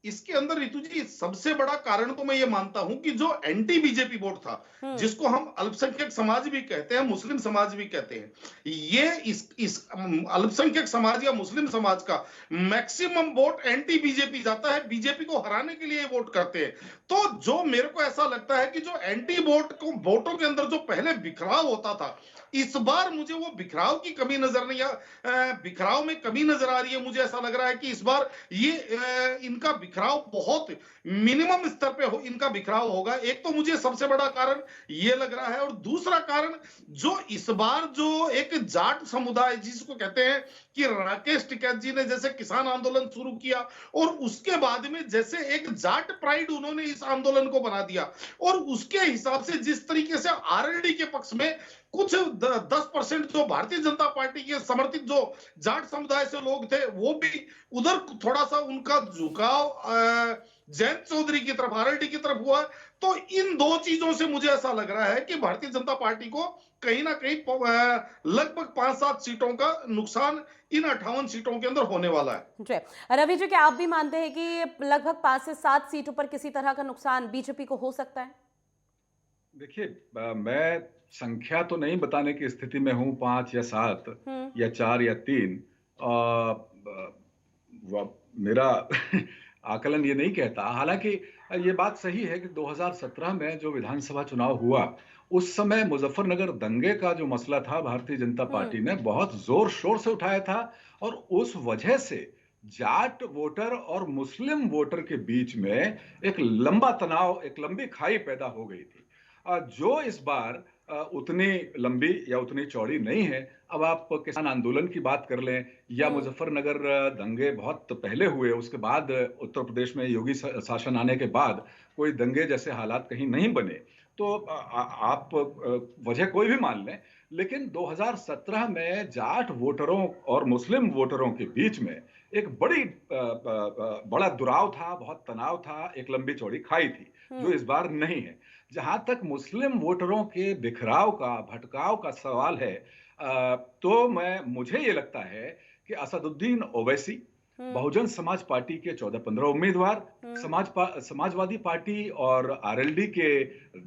C: इसके अंदर रितु जी सबसे बड़ा कारण तो मैं ये मानता हूं कि जो एंटी बीजेपी वोट था, जिसको हम अल्पसंख्यक समाज भी कहते हैं, मुस्लिम समाज भी कहते हैं, ये इस अल्पसंख्यक समाज या मुस्लिम समाज का मैक्सिमम वोट एंटी बीजेपी जाता है। बीजेपी को हराने के लिए वोट करते हैं। तो जो मेरे को ऐसा लगता है कि जो एंटी वोटों के अंदर जो पहले बिखराव होता था, इस बार मुझे वो बिखराव की कमी नजर नहीं बिखराव में कमी नजर आ रही है। मुझे ऐसा लग रहा है कि इस बार ये इनका बिखराव बहुत मिनिमम स्तर पे इनका बिखराव होगा। एक तो मुझे सबसे बड़ा कारण ये लग रहा है। और दूसरा कारण, जो इस बार जो एक जाट समुदाय जिसको कहते हैं कि राकेश टिकैत जी ने जैसे किसान आंदोलन शुरू किया और उसके बाद में जैसे एक जाट प्राइड उन्होंने इस आंदोलन को बना दिया, और उसके हिसाब से जिस तरीके से आरएलडी के पक्ष में कुछ 10% जो भारतीय जनता पार्टी के समर्थित जो जाट समुदाय से लोग थे, वो भी उधर थोड़ा सा उनका झुकाव जयंत चौधरी की तरफ, आरएलडी की तरफ हुआ। तो इन दो चीजों से मुझे ऐसा लग रहा है कि भारतीय जनता पार्टी को कहीं ना कहीं लगभग 5-7 सीटों का नुकसान इन 58 सीटों के अंदर होने वाला है।
A: जी रवि जी, क्या आप भी मानते हैं कि लगभग 5 से 7 सीटों पर किसी तरह का नुकसान बीजेपी को हो सकता है?
B: देखिए, मैं संख्या तो नहीं बताने की स्थिति में हूं, 5 या 7 या 4 या 3। मेरा आकलन ये नहीं कहता। हालांकि ये बात सही है कि 2017 में जो विधानसभा चुनाव हुआ, उस समय मुजफ्फरनगर दंगे का जो मसला था, भारतीय जनता पार्टी ने बहुत जोर शोर से उठाया था, और उस वजह से जाट वोटर और मुस्लिम वोटर के बीच में एक लंबा तनाव, एक लंबी खाई पैदा हो गई थी, जो इस बार उतनी लंबी या उतनी चौड़ी नहीं है। अब आप किसान आंदोलन की बात कर लें या मुजफ्फरनगर दंगे बहुत पहले हुए, उसके बाद उत्तर प्रदेश में योगी शासन आने के बाद कोई दंगे जैसे हालात कहीं नहीं बने। तो आप वजह कोई भी मान लें, लेकिन 2017 में जाट वोटरों और मुस्लिम वोटरों के बीच में एक बड़ा दुराव था, बहुत तनाव था, एक लंबी चौड़ी खाई थी, जो इस बार नहीं है। जहां तक मुस्लिम वोटरों के बिखराव का, भटकाव का सवाल है, तो मुझे ये लगता है कि असदुद्दीन ओवैसी, बहुजन समाज पार्टी के 14-15 उम्मीदवार, समाजवादी पार्टी और आरएलडी के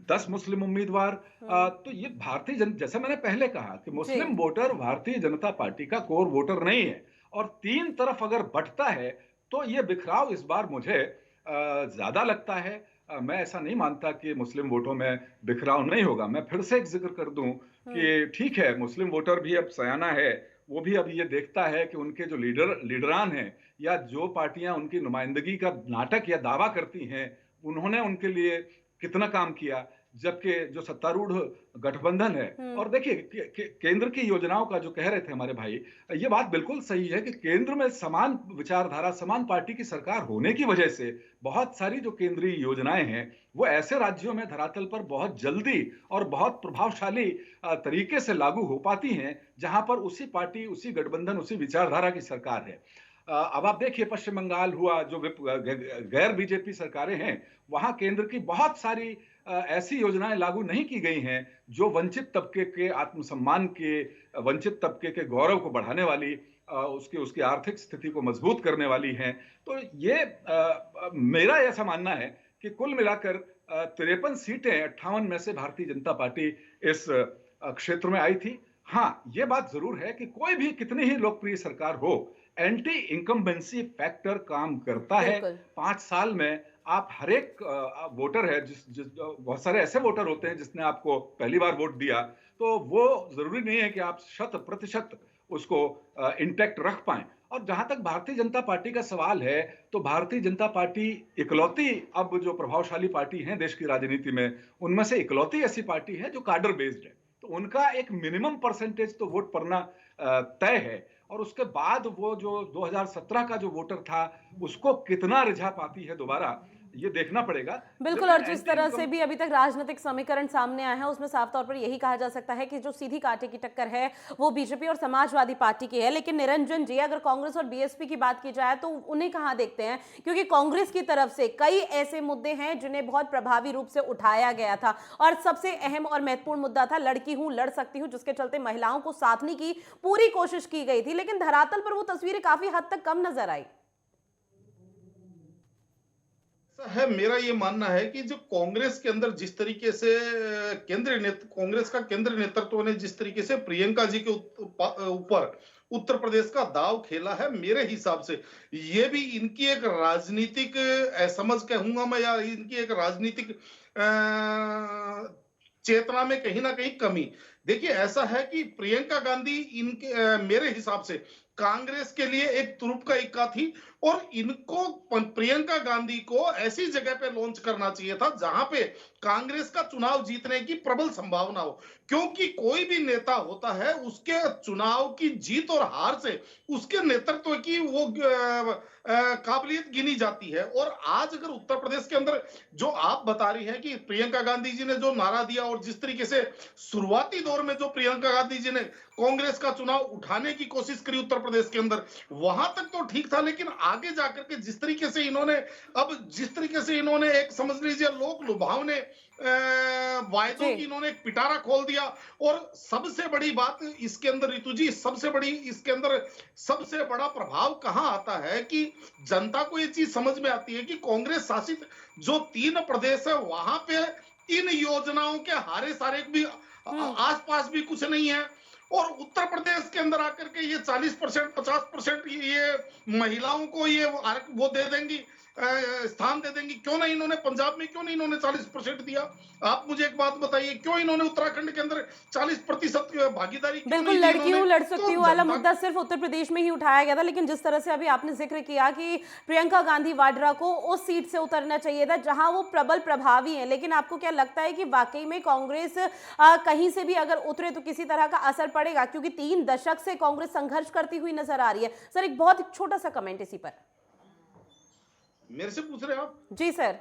B: 10 मुस्लिम उम्मीदवार, तो ये जैसा मैंने पहले कहा कि मुस्लिम वोटर भारतीय जनता पार्टी का कोर वोटर नहीं है, और 3 तरफ अगर बंटता है तो ये बिखराव इस बार मुझे ज्यादा लगता है। मैं ऐसा नहीं मानता कि मुस्लिम वोटों में बिखराव नहीं होगा। मैं फिर से एक जिक्र कर दूं कि ठीक है, मुस्लिम वोटर भी अब सयाना है, वो भी अब ये देखता है कि उनके जो लीडरान हैं या जो पार्टियां उनकी नुमाइंदगी का नाटक या दावा करती हैं, उन्होंने उनके लिए कितना काम किया, जबकि जो सत्तारूढ़ गठबंधन है। और देखिए, केंद्र की योजनाओं का जो कह रहे थे हमारे भाई, ये बात बिल्कुल सही है कि केंद्र में समान विचारधारा, समान पार्टी की सरकार होने की वजह से बहुत सारी जो केंद्रीय योजनाएं हैं वो ऐसे राज्यों में धरातल पर बहुत जल्दी और बहुत प्रभावशाली तरीके से लागू हो पाती हैं जहां पर उसी पार्टी, उसी गठबंधन, उसी विचारधारा की सरकार है। अब आप देखिए पश्चिम बंगाल हुआ, जो गैर बीजेपी सरकारें हैं, वहां केंद्र की बहुत सारी ऐसी योजनाएं लागू नहीं की गई हैं जो वंचित तबके के आत्मसम्मान के, वंचित तबके के गौरव को बढ़ाने वाली, उसकी उसकी आर्थिक स्थिति को मजबूत करने वाली हैं। तो ये मेरा ऐसा मानना है कि कुल मिलाकर 53 सीटें 58 में से भारतीय जनता पार्टी इस क्षेत्र में आई थी। हाँ, ये बात जरूर है कि कोई भी कितनी ही लोकप्रिय सरकार हो, एंटी इनकम्बेंसी फैक्टर काम करता है।
A: बिल्कुल।
B: 5 साल में आप हर एक वोटर है, जिस बहुत सारे ऐसे वोटर होते हैं जिसने आपको पहली बार वोट दिया, तो वो जरूरी नहीं है कि आप 100% उसको इंटैक्ट रख पाएं। और जहां तक भारतीय जनता पार्टी का सवाल है, तो भारतीय जनता पार्टी इकलौती अब जो प्रभावशाली पार्टी है देश की राजनीति में, उनमें से इकलौती ऐसी पार्टी है जो काडर बेस्ड है। तो उनका एक मिनिमम परसेंटेज तो वोट पड़ना तय है, और उसके बाद वो जो 2017 का जो वोटर था उसको कितना रिझा पाती है दोबारा, ये देखना पड़ेगा।
A: बिल्कुल, और जिस तरह से भी अभी तक राजनीतिक समीकरण सामने आया है उसमें साफ तौर पर यही कहा जा सकता है कि जो सीधी कांटे की टक्कर है वो बीजेपी और समाजवादी पार्टी की है। लेकिन निरंजन जी, अगर कांग्रेस और बीएसपी की बात की जाए तो उन्हें कहां देखते हैं, क्योंकि कांग्रेस की तरफ से कई ऐसे मुद्दे हैं जिन्हें बहुत प्रभावी रूप से उठाया गया था, और सबसे अहम और महत्वपूर्ण मुद्दा था लड़की हूं लड़ सकती हूं, जिसके चलते महिलाओं को साधने की पूरी कोशिश की गई थी। लेकिन धरातल पर वो तस्वीरें काफी हद तक कम नजर आई।
C: है, मेरा ये मानना है कि जो कांग्रेस के अंदर जिस तरीके से कांग्रेस का केंद्रीय नेतृत्व ने जिस तरीके से प्रियंका जी के ऊपर उत्तर प्रदेश का दाव खेला है, मेरे हिसाब से ये भी इनकी एक राजनीतिक समझ कहूंगा मैं, या इनकी एक राजनीतिक चेतना में कहीं ना कहीं कमी। देखिए, ऐसा है कि प्रियंका गांधी इनके मेरे हिसाब से कांग्रेस के लिए एक तुरुप का इक्का थी, और इनको प्रियंका गांधी को ऐसी जगह पे लॉन्च करना चाहिए था जहां पे कांग्रेस का चुनाव जीतने की प्रबल संभावना हो, क्योंकि कोई भी नेता होता है उसके चुनाव की जीत और हार से उसके नेतृत्व की वो काबिलियत गिनी जाती है। और आज अगर उत्तर प्रदेश के अंदर जो आप बता रही हैं कि प्रियंका गांधी जी ने जो नारा दिया, और जिस तरीके से शुरुआती दौर में जो प्रियंका गांधी जी ने कांग्रेस का चुनाव उठाने की कोशिश करी उत्तर प्रदेश के अंदर, वहां तक तो ठीक था, लेकिन आगे जाकर के जिस तरीके से इन्होंने एक समझ लीजिए लोक लुभावने वायदों की इन्होंने एक पिटारा खोल दिया। और सबसे बड़ी बात इसके अंदर ऋतु जी, सबसे बड़ा प्रभाव कहां आता है कि जनता को ये चीज समझ में आती है कि कांग्रेस शासित जो 3 प्रदेश है वहां पे इन योजनाओं के हारे सारे भी आसपास भी कुछ नहीं है, और उत्तर प्रदेश के अंदर आकर के ये 40% 50% ये महिलाओं को ये वो दे देंगी, स्थान दे देंगी। क्यों नहीं इन्होंने पंजाब में, क्यों नहीं इन्होंने 40% दिया? आप मुझे एक बात बताइए, क्यों इन्होंने उत्तराखंड के अंदर 40% भागीदारी?
A: बिल्कुल, लड़की हूं लड़ सकती हूं वाला मुद्दा सिर्फ उत्तर प्रदेश में ही उठाया गया था, लेकिन जिस तरह से अभी आपने जिक्र किया कि प्रियंका गांधी वाड्रा को उस सीट से उतरना चाहिए था जहां वो प्रबल प्रभावी हैं, लेकिन आपको क्या लगता है कि वाकई में कांग्रेस कहीं से भी अगर उतरे तो किसी तरह का असर पड़ेगा? क्योंकि 3 दशक से कांग्रेस संघर्ष करती हुई नजर आ रही है। सर, एक बहुत छोटा सा कमेंट इसी पर।
C: मेरे से पूछ रहे हैं आप?
A: जी सर।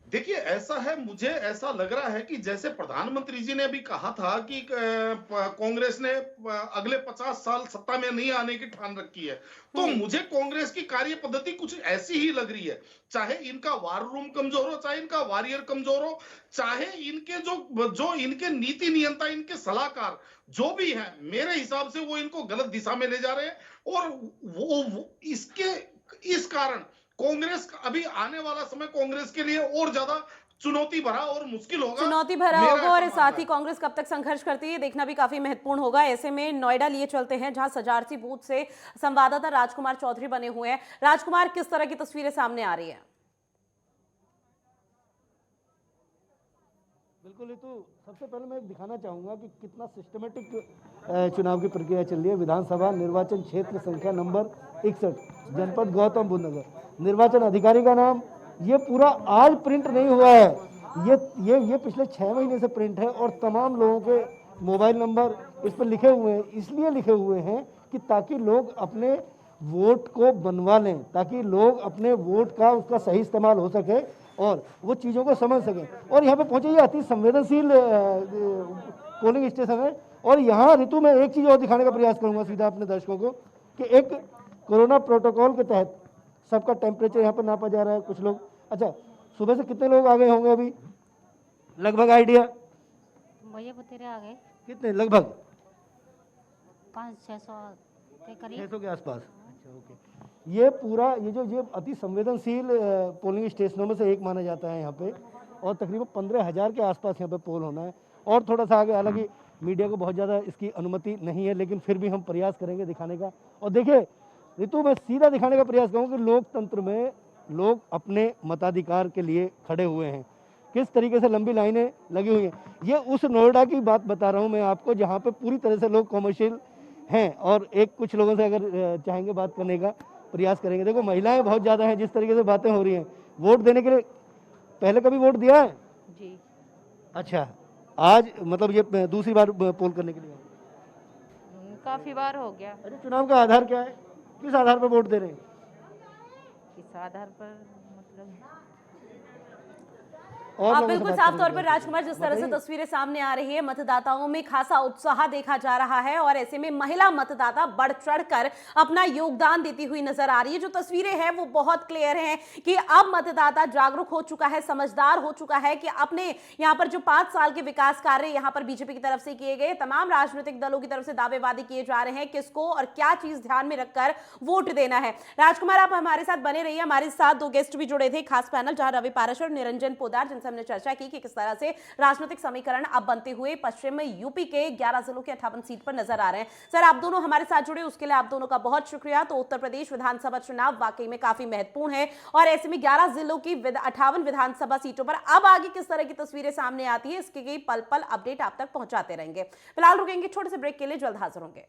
C: देखिए, ऐसा है, मुझे ऐसा लग रहा है कि जैसे प्रधानमंत्री जी ने अभी कहा था कि कांग्रेस ने अगले 50 साल सत्ता में नहीं आने की ठान रखी है, तो मुझे कांग्रेस की कार्य पद्धति कुछ ऐसी ही लग रही है। चाहे इनका वार रूम कमजोर हो, चाहे इनका वॉरियर कमजोर हो, चाहे इनके जो इनके नीति नियंता, इनके सलाहकार जो भी हैं, मेरे हिसाब से वो इनको गलत दिशा में ले जा रहे हैं। और वो इस कारण कांग्रेस अभी आने वाला समय कांग्रेस के लिए और ज्यादा चुनौती भरा और मुश्किल होगा,
A: चुनौती भरा होगा, और साथ ही कांग्रेस कब तक संघर्ष करती है देखना भी काफी महत्वपूर्ण होगा। ऐसे में नोएडा लिए चलते हैं, जहां सजारसी बूथ से संवाददाता राजकुमार चौधरी बने हुए हैं। राजकुमार, किस तरह की तस्वीरें सामने आ रही है?
D: बिल्कुल, तो सबसे पहले मैं दिखाना चाहूँगा कि कितना सिस्टमेटिक चुनाव की प्रक्रिया चल रही है। विधानसभा निर्वाचन क्षेत्र संख्या नंबर 61, जनपद गौतम बुद्ध नगर। निर्वाचन अधिकारी का नाम ये पूरा आज प्रिंट नहीं हुआ है, ये पिछले 6 महीने से प्रिंट है, और तमाम लोगों के मोबाइल नंबर इस पर लिखे हुए हैं। इसलिए लिखे हुए हैं कि ताकि लोग अपने वोट को बनवा लें, ताकि लोग अपने वोट का उसका सही इस्तेमाल हो सके और वो चीज़ों को समझ सकें। और यहाँ पे पहुँचे, ये अति संवेदनशील पोलिंग स्टेशन है। और यहाँ ऋतु में एक चीज़ और दिखाने का प्रयास करूँगा सीधा अपने दर्शकों को, कि एक कोरोना प्रोटोकॉल के तहत सबका टेम्परेचर यहाँ पर नापा जा रहा है। कुछ लोग, अच्छा सुबह से कितने लोग आ गए होंगे अभी लगभग आइडिया?
F: भैया बतेरे आ गए
D: कितने लगभग?
F: 500-600 के करीब।
D: 600 के आसपास। अच्छा ओके। ये पूरा ये अति संवेदनशील पोलिंग स्टेशनों में से एक माना जाता है यहाँ पे, और तकरीबन 15,000 के आसपास यहाँ पे पोल होना है और थोड़ा सा आगे। हालांकि मीडिया को बहुत ज़्यादा इसकी अनुमति नहीं है, लेकिन फिर भी हम प्रयास करेंगे दिखाने का। और देखिए ऋतु, मैं सीधा दिखाने का प्रयास करूँगा कि लोकतंत्र में लोग अपने मताधिकार के लिए खड़े हुए हैं, किस तरीके से लंबी लाइनें लगी हुई हैं। ये उस नोएडा की बात बता रहा हूँ मैं आपको, जहाँ पे पूरी तरह से लोग कॉमर्शियल हैं, और एक कुछ लोगों से अगर चाहेंगे बात करने का प्रयास करेंगे। देखो महिलाएं बहुत ज़्यादा हैं, जिस तरीके से बातें हो रही हैं। वोट देने के लिए पहले कभी वोट दिया है?
F: जी
D: अच्छा, आज मतलब ये दूसरी बार पोल करने के लिए?
F: काफी बार हो गया।
D: अरे चुनाव का आधार क्या है, किस आधार पर वोट दे रहे हैं?
F: किस आधार पर मतलब
D: और
A: आप
D: लोगों से
A: बिल्कुल
D: बात
A: साफ
D: करेंगे।
A: तौर पर राजकुमार, जिस तरह से
D: बताइए।
A: तस्वीरें सामने आ रही है, मतदाताओं में खासा उत्साह देखा जा रहा है और ऐसे में महिला मतदाता बढ़ चढ़कर अपना योगदान देती हुई नजर आ रही है। जो तस्वीरें हैं वो बहुत क्लियर हैं कि अब मतदाता जागरूक हो चुका है, समझदार हो चुका है कि अपने यहाँ पर जो 5 साल के विकास कार्य यहाँ पर बीजेपी की तरफ से किए गए, तमाम राजनीतिक दलों की तरफ से दावेवादी किए जा रहे हैं, किसको और क्या चीज ध्यान में रखकर वोट देना है। राजकुमार, आप हमारे साथ बने रहिए। हमारे साथ 2 गेस्ट भी जुड़े थे, खास पैनल, जहां रवि पाराशर और निरंजन पोदार, जिनसे हमने चर्चा की कि किस तरह से राजनीतिक समीकरण अब बनते हुए पश्चिम यूपी के 11 जिलों के 58 सीट पर नजर आ रहे हैं। सर, आप दोनों हमारे साथ जुड़े, उसके लिए आप दोनों का बहुत शुक्रिया। तो उत्तर प्रदेश विधानसभा चुनाव वाकई में काफी महत्वपूर्ण है और ऐसे में 11 जिलों की 58 विधानसभा सीटों पर अब आगे किस तरह की तस्वीरें सामने आती है, इसके पल पल अपडेट आप तक पहुंचाते रहेंगे। फिलहाल रुकेंगे छोटे से ब्रेक के लिए, जल्द हाजिर होंगे।